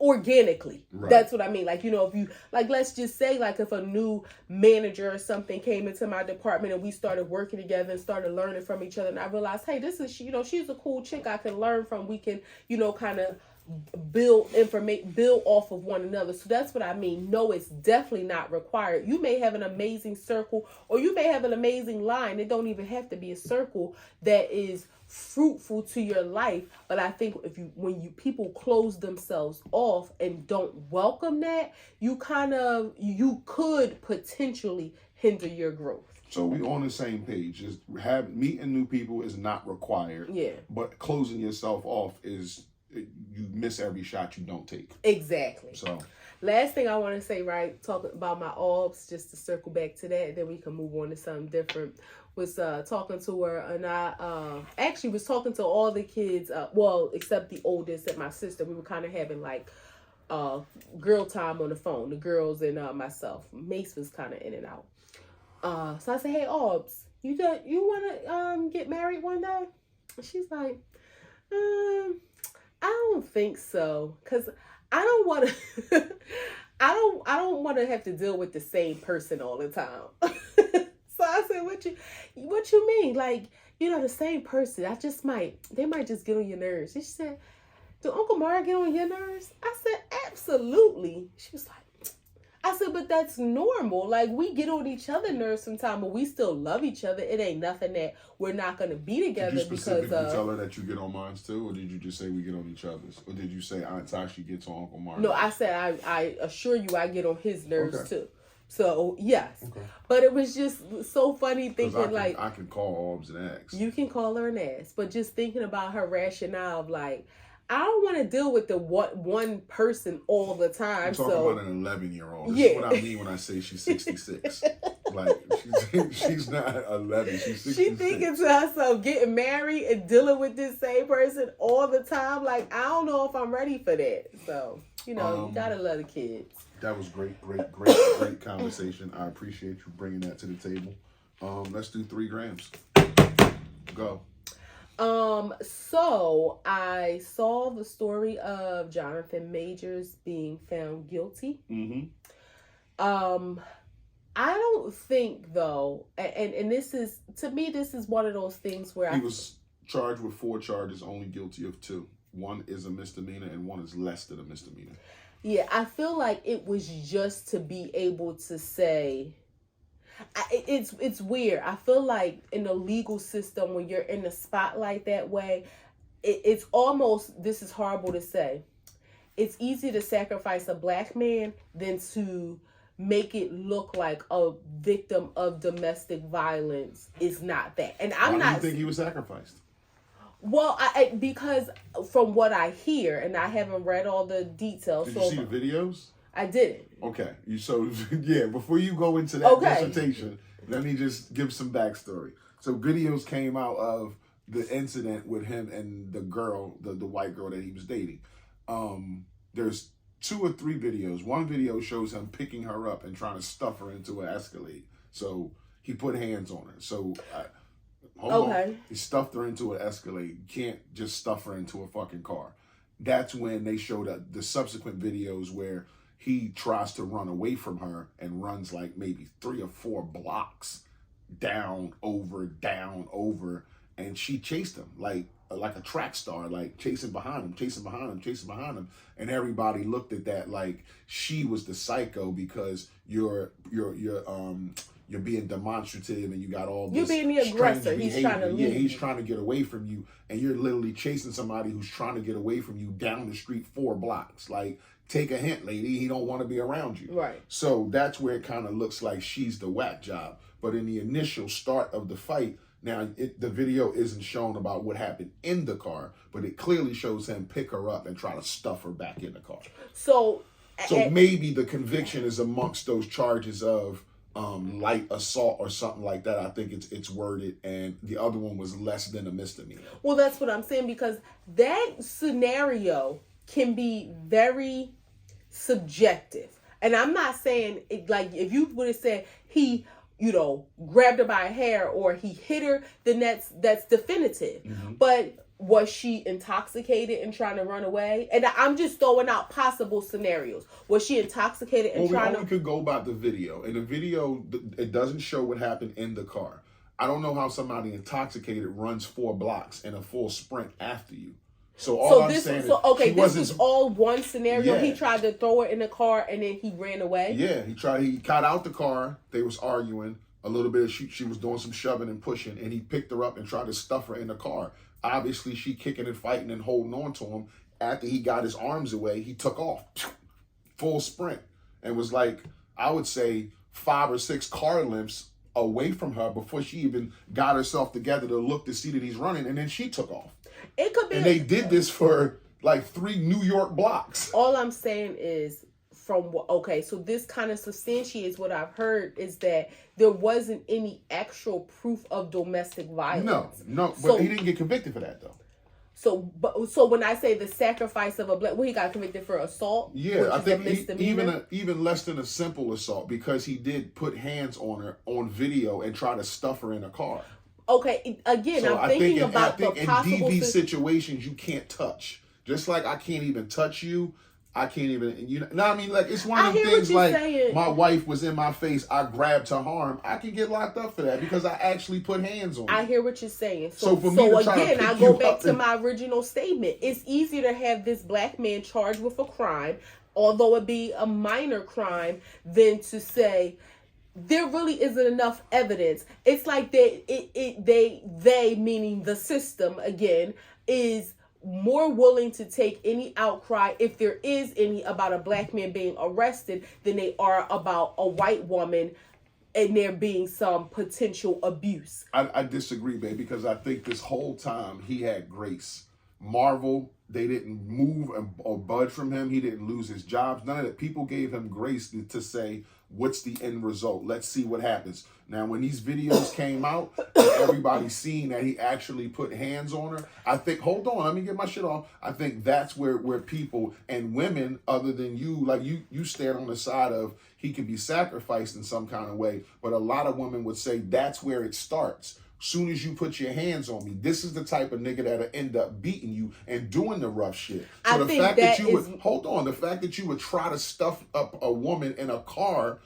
organically. Right. That's what I mean. Like, if you, like, let's just say, like, if a new manager or something came into my department and we started working together and started learning from each other, and I realized, hey, this is, she's a cool chick I can learn from. We can, kind of build off of one another. So that's what I mean. No, it's definitely not required. You may have an amazing circle, or you may have an amazing line. It don't even have to be a circle that is fruitful to your life. But I think when people close themselves off and don't welcome that, you could potentially hinder your growth. So we on the same page. Just meeting new people is not required. Yeah. But closing yourself off is, you miss every shot you don't take. Exactly. So last thing I want to say, right, talking about my OBS, just to circle back to that, then we can move on to something different, was talking to her, and I actually was talking to all the kids, except the oldest and my sister. We were kind of having like girl time on the phone, the girls and myself. Mace was kind of in and out. So I said, hey, Obs, you want to get married one day? And she's like, I don't think so, because I don't want to I don't want to have to deal with the same person all the time. So I said, what you mean? Like, the same person, they might just get on your nerves. And she said, do Uncle Mara get on your nerves? I said, absolutely. She was like, I said, but that's normal. Like, we get on each other's nerves sometimes, but we still love each other. It ain't nothing that we're not going to be together. Did you specifically tell her that you get on mine too, or did you just say we get on each other's? Or did you say Aunt Tashi gets on Uncle Mark? No, I said I assure you I get on his nerves too. So, yes. Okay. But it was just so funny thinking I can call Orbs and ask. You can call her and ask. But just thinking about her rationale of like, I don't want to deal with the one person all the time. I'm talking about an 11-year-old. This is what I mean when I say she's 66. Like, she's not 11. She's 66. She thinking to herself, getting married and dealing with this same person all the time. Like, I don't know if I'm ready for that. So, you gotta love the kids. That was great conversation. I appreciate you bringing that to the table. Let's do 3 grams. Go. So I saw the story of Jonathan Majors being found guilty. Mm-hmm. I don't think though, and this is, to me, this is one of those things where he was charged with 4 charges, only guilty of 2. 1 is a misdemeanor and 1 is less than a misdemeanor. Yeah, I feel like it was just to be able to say, it's weird. I feel like in the legal system, when you're in the spotlight that way, it's almost, this is horrible to say, it's easy to sacrifice a black man than to make it look like a victim of domestic violence is not that. And Why do you think he was sacrificed? Well, because from what I hear, and I haven't read all the details. Did you see the videos? I didn't. Okay. Before you go into that dissertation, let me just give some backstory. So videos came out of the incident with him and the girl, the white girl that he was dating. There's 2 or 3 videos. One video shows him picking her up and trying to stuff her into an Escalade. So he put hands on her. So hold on. He stuffed her into an Escalade. You can't just stuff her into a fucking car. That's when they showed the subsequent videos where he tries to run away from her and runs like maybe 3 or 4 blocks down, over, and she chased him like a track star, like chasing behind him, and everybody looked at that like she was the psycho because you're being demonstrative and you got all this. You're being the aggressor. He's trying to leave. Yeah, he's trying to get away from you, and you're literally chasing somebody who's trying to get away from you down the street 4 blocks. Like, take a hint, lady. He don't want to be around you. Right. So that's where it kind of looks like she's the whack job. But in the initial start of the fight, now the video isn't shown about what happened in the car, but it clearly shows him pick her up and try to stuff her back in the car. So maybe the conviction is amongst those charges of light assault or something like that. I think it's worded, and the other one was less than a misdemeanor. Well, that's what I'm saying, because that scenario can be very subjective. And I'm not saying it, like, if you would have said he, grabbed her by a hair or he hit her, then that's definitive. Mm-hmm. But was she intoxicated and trying to run away? And I'm just throwing out possible scenarios. Was she intoxicated and trying to... We could go by the video. In the video, it doesn't show what happened in the car. I don't know how somebody intoxicated runs 4 blocks in a full sprint after you. So this was all one scenario. Yeah. He tried to throw her in the car and then he ran away. Yeah, he got out the car. They was arguing a little bit. She was doing some shoving and pushing, and he picked her up and tried to stuff her in the car. Obviously, she kicking and fighting and holding on to him. After he got his arms away, he took off, full sprint, and was like, I would say 5 or 6 car lengths away from her before she even got herself together to look to see that he's running, and then she took off. It could be. And they did this for like 3 New York blocks. All I'm saying is, so this kind of substantiates what I've heard, is that there wasn't any actual proof of domestic violence. No, but he didn't get convicted for that though. So when I say the sacrifice of he got convicted for assault. Yeah, I think even less than a simple assault, because he did put hands on her on video and try to stuff her in a car. Okay, again, so I'm thinking about the possible... in DV situations, you can't touch. Just like I can't even touch you, I can't even... I mean? Like, it's one of the things like, saying. My wife was in my face, I grabbed her arm, I can get locked up for that because I actually put hands on her. I hear what you're saying. So again, I go back to my original statement. It's easier to have this black man charged with a crime, although it be a minor crime, than to say... There really isn't enough evidence. It's like they meaning the system again, is more willing to take any outcry, if there is any, about a black man being arrested than they are about a white woman and there being some potential abuse. I disagree, babe, because I think this whole time he had grace. Marvel, they didn't move or budge from him. He didn't lose his jobs. None of that. People gave him grace to say, what's the end result? Let's see what happens. Now, when these videos came out, everybody's seen that he actually put hands on her. I think, hold on, let me get my shit off. I think that's where people and women, other than you, like you stand on the side of he can be sacrificed in some kind of way. But a lot of women would say that's where it starts. Soon as you put your hands on me, this is the type of nigga that'll end up beating you and doing the rough shit. So the fact that you would try to stuff up a woman in a car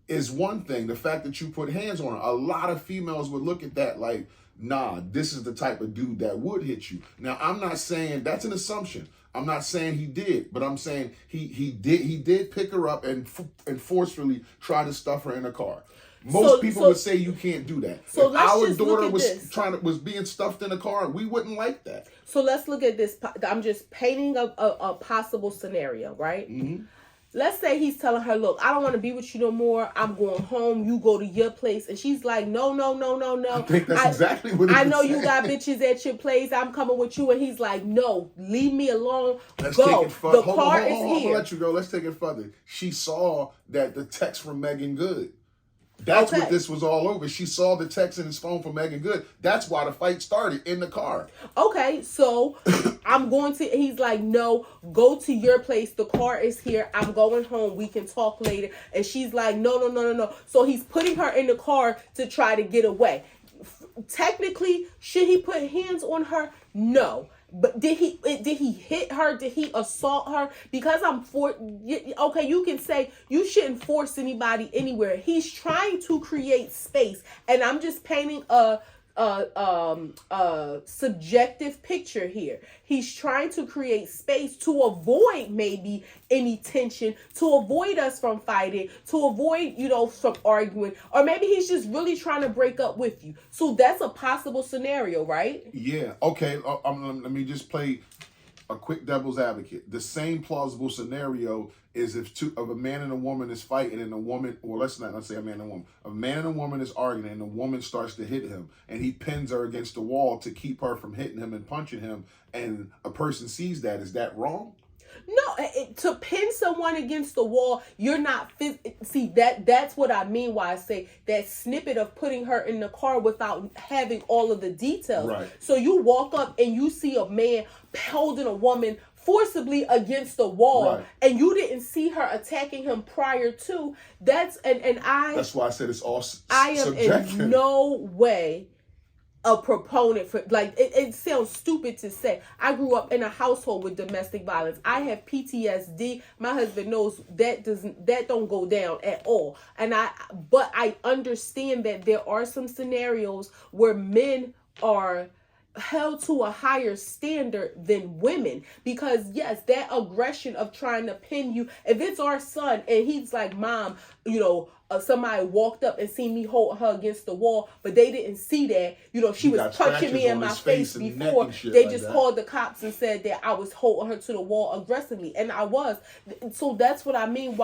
is one thing. The fact that you put hands on her, a lot of females would look at that like, nah, this is the type of dude that would hit you. Now, I'm not saying that's an assumption. I'm not saying he did, but I'm saying he did pick her up and forcefully try to stuff her in a car. Most people would say you can't do that. So if our daughter was being stuffed in a car, we wouldn't like that. So let's look at this. I'm just painting a possible scenario, right? Mm-hmm. Let's say he's telling her, look, I don't want to be with you no more. I'm going home. You go to your place. And she's like, no. I think that's exactly what it is. I know you got bitches at your place. I'm coming with you. And he's like, no, leave me alone. Let's go. Take it further. The car is here. I'm going to let you go. Let's take it further. She saw that the text from Megan Good. That's what this was all over. She saw the text in his phone from Megan Good. That's why the fight started in the car. Okay, so he's like, no, go to your place. The car is here. I'm going home. We can talk later. And she's like, no. So he's putting her in the car to try to get away. Technically, should he put hands on her? No. But did he hit her? Did he assault her? Because okay, you can say you shouldn't force anybody anywhere. He's trying to create space, and I'm just painting a subjective picture here. He's trying to create space to avoid maybe any tension, to avoid us from fighting, to avoid, from arguing, or maybe he's just really trying to break up with you. So that's a possible scenario, right? Yeah. Okay. Let me just play a quick devil's advocate. The same plausible scenario is if a man and a woman is fighting, and a woman, well, let's say a man and a woman. A man and a woman is arguing, and the woman starts to hit him, and he pins her against the wall to keep her from hitting him and punching him, and a person sees that. Is that wrong? No, to pin someone against the wall, you're not see that's what I mean why I say that snippet of putting her in the car without having all of the details. Right. So you walk up and you see a man holding a woman forcibly against the wall, right, and you didn't see her attacking him prior to. That's why I said it's all I am subjective. In no way a proponent for, like, it sounds stupid to say. I grew up in a household with domestic violence. I have PTSD. My husband knows that don't go down at all. But I understand that there are some scenarios where men are held to a higher standard than women, because yes, that aggression of trying to pin you, if it's our son and he's like, Mom, somebody walked up and seen me hold her against the wall, but they didn't see that, she was punching me in my face before, they just called the cops and said that I was holding her to the wall aggressively, and I was. So that's what I mean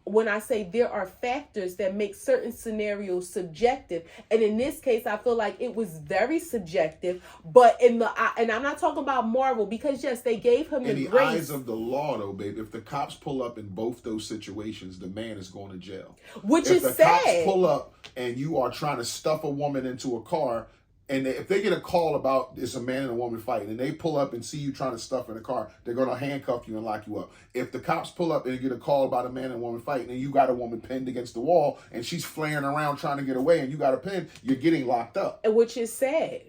when I say there are factors that make certain scenarios subjective, and in this case I feel like it was very subjective. But and I'm not talking about Marvel, because yes, they gave him the grace. In the eyes of the law, though, baby, if the cops pull up in both those situations, the man is going to jail. Which is sad. If the cops pull up and you are trying to stuff a woman into a car, and if they get a call about it's a man and a woman fighting, and they pull up and see you trying to stuff in a car, they're going to handcuff you and lock you up. If the cops pull up and get a call about a man and a woman fighting, and you got a woman pinned against the wall, and she's flaring around trying to get away, and you got a pin, you're getting locked up. Which is sad.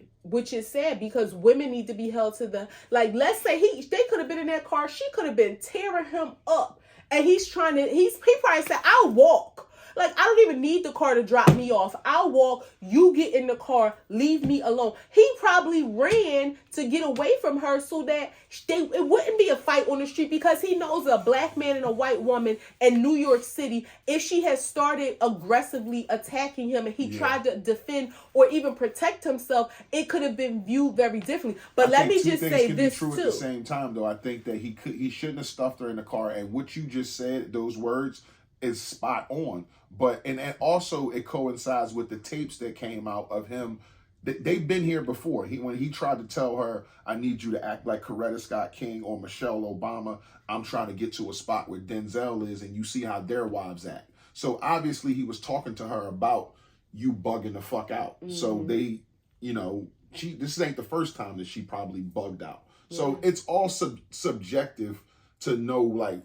Because women need to be held to the, like, let's say they could have been in that car, she could have been tearing him up, and he probably said, I'll walk. Like, I don't even need the car to drop me off. I'll walk. You get in the car. Leave me alone. He probably ran to get away from her so that it wouldn't be a fight on the street, because he knows a black man and a white woman in New York City, if she has started aggressively attacking him and he tried to defend or even protect himself, it could have been viewed very differently. But let me just say this too. At the same time, though, I think that he shouldn't have stuffed her in the car. And what you just said, those words, is spot on. But and also it coincides with the tapes that came out of him. They've been here before. When he tried to tell her, I need you to act like Coretta Scott King or Michelle Obama. I'm trying to get to a spot where Denzel is, and you see how their wives act. So obviously he was talking to her about you bugging the fuck out. Mm-hmm. So they, this ain't the first time that she probably bugged out. Yeah. So it's all subjective to know, like,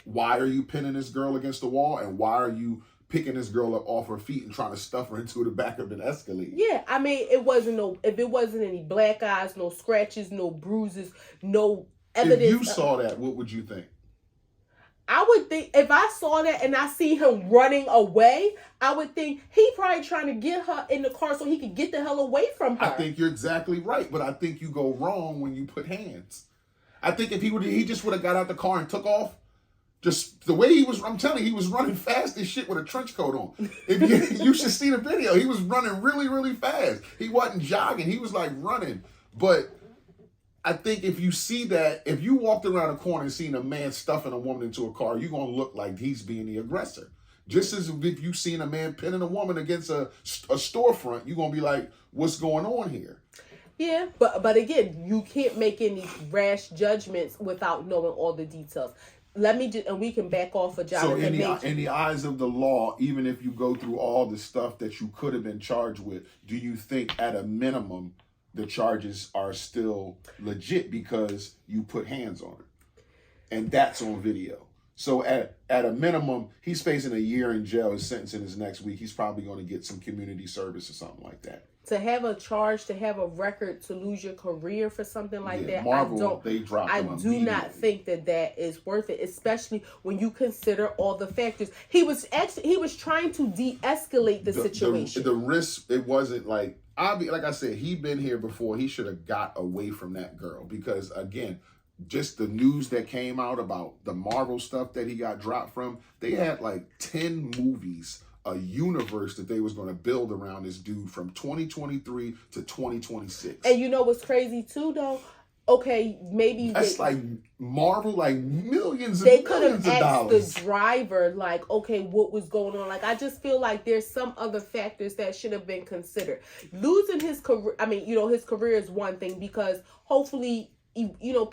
why are you pinning this girl against the wall, and why are you picking this girl up off her feet and trying to stuff her into the back of an Escalade? Yeah, I mean, if it wasn't any black eyes, no scratches, no bruises, no evidence. If you saw that, what would you think? I would think, if I saw that and I see him running away, I would think he probably trying to get her in the car so he could get the hell away from her. I think you're exactly right, but I think you go wrong when you put hands. I think if he just would have got out the car and took off, just the way he was, I'm telling you, he was running fast as shit with a trench coat on. You should see the video. He was running really, really fast. He wasn't jogging. He was like running. But I think if you see that, if you walked around a corner and seen a man stuffing a woman into a car, you're going to look like he's being the aggressor. Just as if you seen a man pinning a woman against a storefront, you're going to be like, what's going on here? Yeah, but again, you can't make any rash judgments without knowing all the details. And we can back off of Jonathan. So in the eyes of the law, even if you go through all the stuff that you could have been charged with, do you think at a minimum the charges are still legit because you put hands on it? And that's on video. So at a minimum, he's facing a year in jail. His sentence in his next week. He's probably going to get some community service or something like that. to have a charge, to have a record, to lose your career for something like that, Marvel, they dropped I him do not immediately. think that is worth it, especially when you consider all the factors. He was trying to de-escalate the situation. The risk, it wasn't like, like I said, he'd been here before. He should have got away from that girl because, again, just the news that came out about the Marvel stuff that he got dropped from, they had like 10 movies, a universe that they was going to build around this dude from 2023 to 2026. And you know what's crazy too, though? Okay, maybe that's like Marvel, like millions they and could millions have of asked dollars. the driver, like, okay, what was going on? Like, I just feel like there's some other factors that should have been considered. Losing his career, I mean, his career is one thing because hopefully,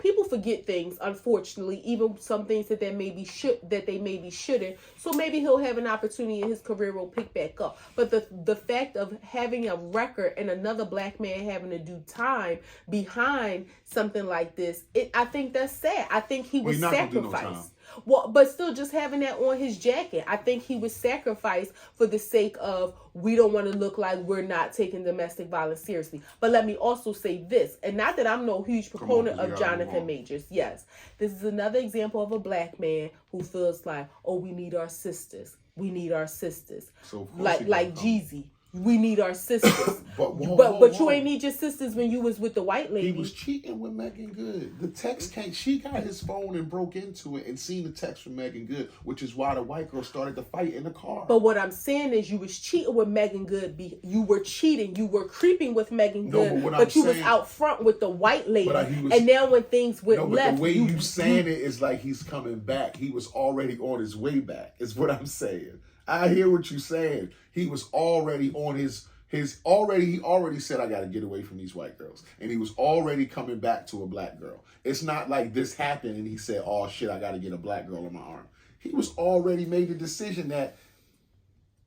people forget things, unfortunately, even some things that they maybe shouldn't. So maybe he'll have an opportunity and his career will pick back up. But the fact of having a record and another black man having to do time behind something like this, I think that's sad. I think he was sacrificed. Well, but still, just having that on his jacket, I think he was sacrificed for the sake of we don't want to look like we're not taking domestic violence seriously. But let me also say this, and not that I'm no huge proponent of Jonathan Majors. Yes, this is another example of a black man who feels like, oh, we need our sisters. We need our sisters. So like Jeezy. We need our sisters. but you ain't need your sisters when you was with the white lady. He was cheating with Megan Good. The text came. She got his phone and broke into it and seen the text from Megan Good, which is why the white girl started to fight in the car. But what I'm saying is you was cheating with Megan Good. You were cheating. You were creeping with Megan Good. But you was out front with the white lady. And now when things went left. The way you saying it is like he's coming back. He was already on his way back, is what I'm saying. I hear what you're saying. He was already on he already said, I got to get away from these white girls. And he was already coming back to a black girl. It's not like this happened and he said, oh shit, I got to get a black girl in my arm. He was already made the decision that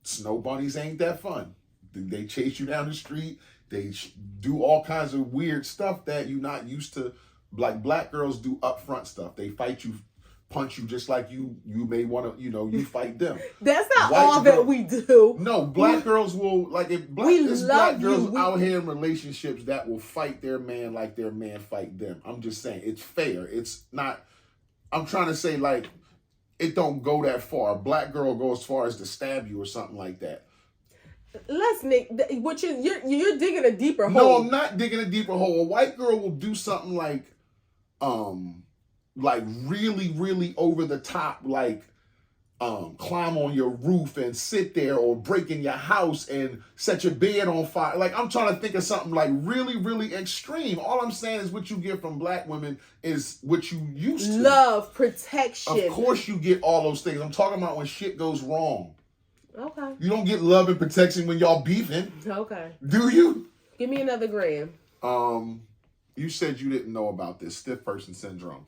snow bunnies ain't that fun. They chase you down the street. They do all kinds of weird stuff that you're not used to. Like black girls do upfront stuff. They fight you, punch you just like you may want to, you fight them. That's not all that we do. No, black girls will, like, if black girls out here in relationships that will fight their man like their man fight them. I'm just saying, it's fair. It's not, I'm trying to say, like, it don't go that far. A black girl goes as far as to stab you or something like that. Nick, what you're digging a deeper hole. No, I'm not digging a deeper hole. A white girl will do something like really, really over the top, like climb on your roof and sit there, or break in your house and set your bed on fire. Like, I'm trying to think of something like really, really extreme. All I'm saying is what you get from black women is what you used to. Love, protection. Of course you get all those things. I'm talking about when shit goes wrong. Okay. You don't get love and protection when y'all beefing. Okay. Do you? Give me another gram. You said you didn't know about this stiff person syndrome.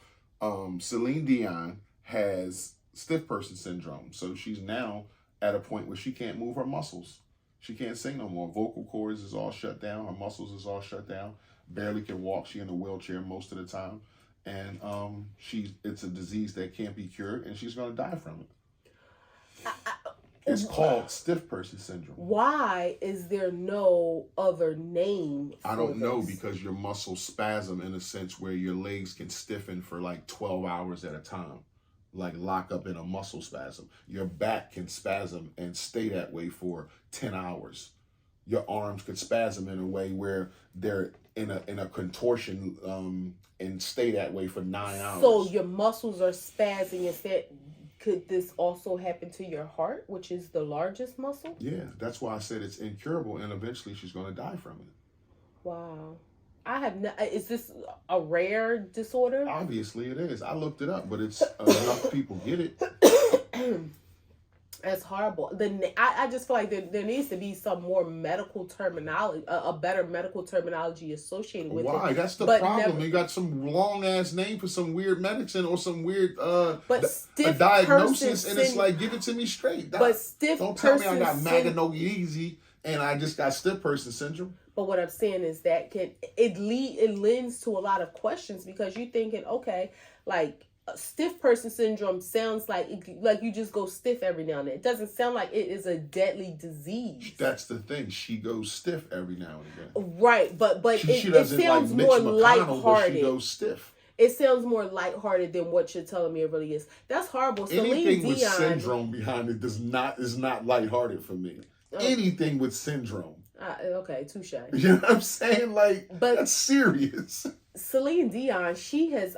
Celine Dion has stiff person syndrome. So she's now at a point where she can't move her muscles. She can't sing no more. Vocal cords is all shut down. Her muscles is all shut down. Barely can walk. She in a wheelchair most of the time. And it's a disease that can't be cured, and she's going to die from it. It's called stiff person syndrome. Why is there no other name for I don't know, this? because your muscles spasm in a sense where your legs can stiffen for like 12 hours at a time, like lock up in a muscle spasm. Your back can spasm and stay that way for 10 hours. Your arms could spasm in a way where they're in a contortion and stay that way for 9 hours. So your muscles are spazzing. Could this also happen to your heart, which is the largest muscle? Yeah, that's why I said it's incurable, and eventually she's going to die from it. Wow. I have no. Is this a rare disorder? Obviously it is. I looked it up, but it's enough people get it. That's horrible. I just feel like there needs to be some more medical terminology, a better medical terminology associated with it. Why? That's the problem. You got some long ass name for some weird medicine or some weird a diagnosis, and it's like, give it to me straight. Don't tell me I got Maganogese and I just got stiff person syndrome. But what I'm saying is that it lends to a lot of questions, because you're thinking, okay, like, stiff person syndrome sounds like you just go stiff every now and then. It doesn't sound like it is a deadly disease. That's the thing. She goes stiff every now and again. Right, but She it doesn't sounds like more Mitch McConnell, lighthearted. but she goes stiff. It sounds more lighthearted than what you're telling me it really is. That's horrible. Anything with syndrome behind it is not lighthearted for me. Okay. Anything with syndrome. Okay, touche. You know what I'm saying? Like, but that's serious. Celine Dion, she has,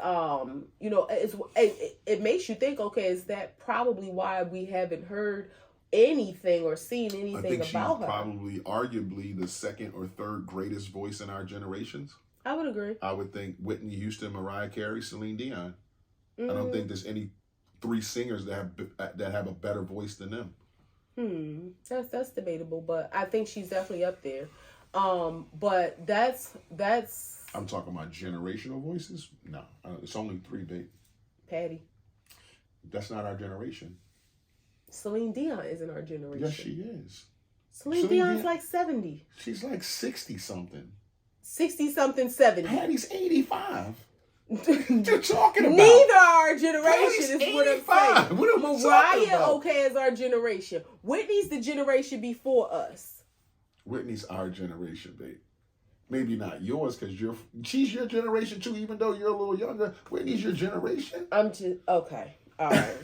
you know, it makes you think, okay, is that probably why we haven't heard anything or seen anything about her? I think she's probably, arguably, the second or third greatest voice in our generations. I would agree. I would think Whitney Houston, Mariah Carey, Celine Dion. I don't think there's any three singers that have a better voice than them. That's debatable, but I think she's definitely up there. But that's. I'm talking about generational voices. No, it's only three, babe. Patty. That's not our generation. Celine Dion isn't our generation. Yes, she is. Celine Dion's like 70. She's like 60 something. 60 something, 70. Patty's 85. What you're talking about? Neither our generation Patty's is 85. what I'm saying. What are we talking about? Okay, is our generation. Whitney's the generation before us. Whitney's our generation, babe. Maybe not yours, because she's your generation too, even though you're a little younger. Whitney's your generation. I'm just okay. All right.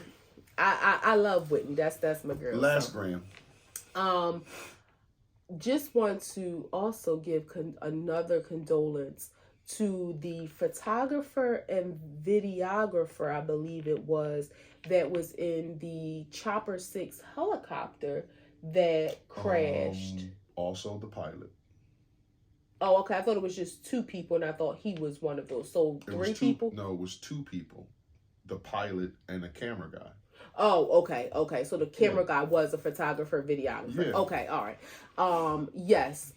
I love Whitney. That's my girl. Last gram. Just want to also give another condolence to the photographer and videographer, I believe it was, that was in the Chopper 6 helicopter that crashed. Also the pilot. Oh, okay. I thought it was just two people, and I thought he was one of those. So three people? No, it was two people. The pilot and the camera guy. Oh, okay. So the camera guy was a photographer, videographer. Yeah. Okay, all right. Yes.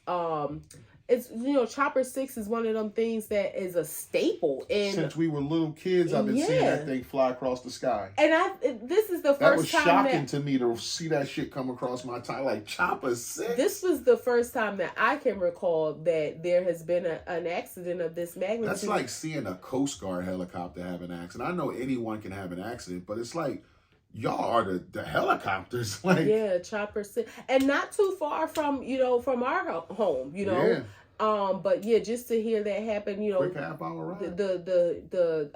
It's, you know, Chopper 6 is one of them things that is a staple. And since we were little kids, I've been seeing that thing fly across the sky. And this is the first time that was shocking to me to see that shit come across my time, like Chopper 6. This was the first time that I can recall that there has been an accident of this magnitude. That's like seeing a Coast Guard helicopter have an accident. I know anyone can have an accident, but it's like, y'all are the helicopters. Like, yeah, Chopper 6. And not too far from, you know, from our home, you know. Yeah. But yeah, just to hear that happen, you know, quick half-hour ride. The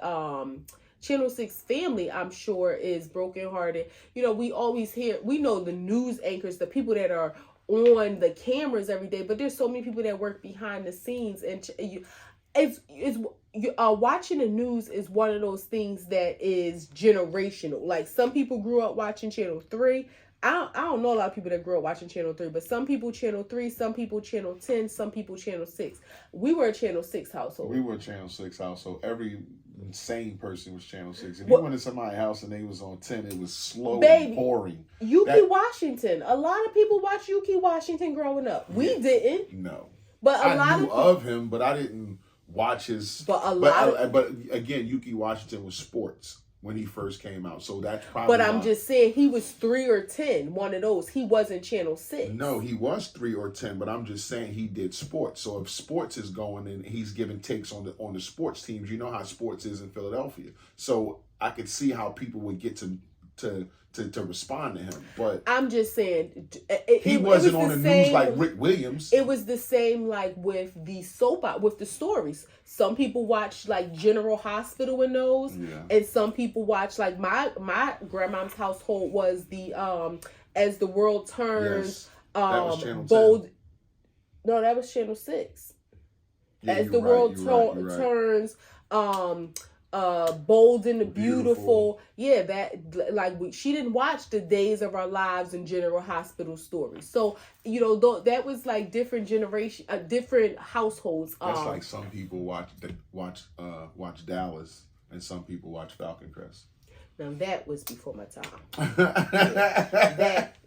Channel 6 family, I'm sure, is brokenhearted. You know, we know the news anchors, the people that are on the cameras every day, but there's so many people that work behind the scenes, and watching the news is one of those things that is generational. Like, some people grew up watching Channel 3. I don't know a lot of people that grew up watching Channel 3, but some people Channel 3, some people Channel 10, some people Channel 6. We were a Channel 6 household. We were a Channel 6 household. Every sane person was Channel 6. If you went to somebody's house and they was on 10, it was slow and boring. Yuki Washington. A lot of people watched Yuki Washington growing up. We didn't. No. But I knew of him, but I didn't watch his... But again, Yuki Washington was sports when he first came out, so that's probably. But I'm just saying, he was 3 or 10, one of those. He wasn't Channel 6. No, he was 3 or 10, but I'm just saying he did sports. So if sports is going and he's giving takes on the sports teams, you know how sports is in Philadelphia. So I could see how people would get to respond to him, but I'm just saying he wasn't on the news like Rick Williams. It was the same like with the with the stories. Some people watch like General Hospital in those, and some people watch like my grandma's household was the As the World Turns. That was Channel 10. No, that was Channel 6. Yeah, As the World Turns. Bold and the Beautiful. Yeah, that like she didn't watch the Days of Our Lives and General Hospital stories. So, you know, that was like different generation, different households. That's like some people watch Dallas and some people watch Falcon Crest. Now that was before my time.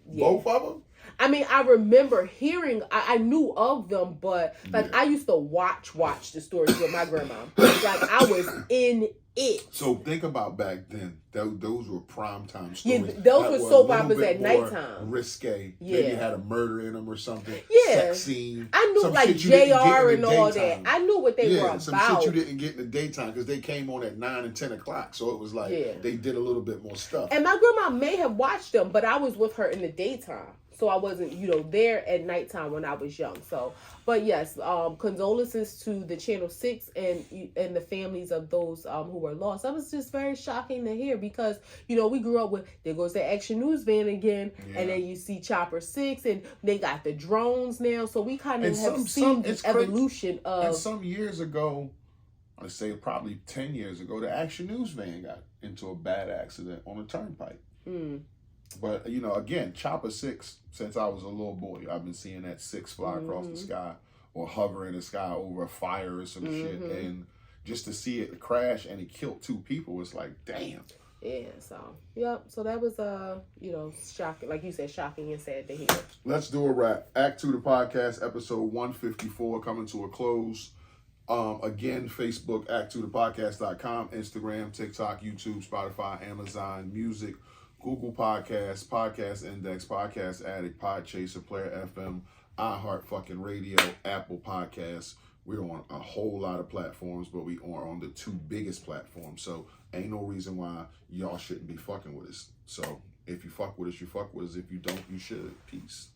Both of them? I mean, I remember hearing, I knew of them, but like I used to watch the stories with my grandma. Like I was in it. So think about back then. Those were primetime stories. Yeah, those were soap operas at nighttime. Risque. Yeah. Maybe had a murder in them or something. Yeah. Sex scene. I knew like JR and all that. I knew what they were about. Some shit you didn't get in the daytime because they came on at 9 and 10 o'clock. So it was like they did a little bit more stuff. And my grandma may have watched them, but I was with her in the daytime. So I wasn't, there at nighttime when I was young. So, but yes, condolences to the Channel 6 and the families of those who were lost. That was just very shocking to hear because, we grew up with, there goes the Action News van again. Yeah. And then you see Chopper 6 and they got the drones now. So we kind of have seen the evolution of. And some years ago, I'd say probably 10 years ago, the Action News van got into a bad accident on a turnpike. But, again, Chopper 6, since I was a little boy, I've been seeing that 6 fly across the sky or hover in the sky over a fire or some shit. And just to see it crash and it killed 2 people, it's like, damn. Yeah, so, yep. So that was, shocking. Like you said, shocking and sad to hear. Let's do a wrap. Act 2 the podcast, episode 154, coming to a close. Again, Facebook, act2thepodcast.com, Instagram, TikTok, YouTube, Spotify, Amazon Music, Google Podcasts, Podcast Index, Podcast Addict, Podchaser, Player FM, iHeart fucking Radio, Apple Podcasts. We're on a whole lot of platforms, but we are on the 2 biggest platforms. So ain't no reason why y'all shouldn't be fucking with us. So if you fuck with us, you fuck with us. If you don't, you should. Peace.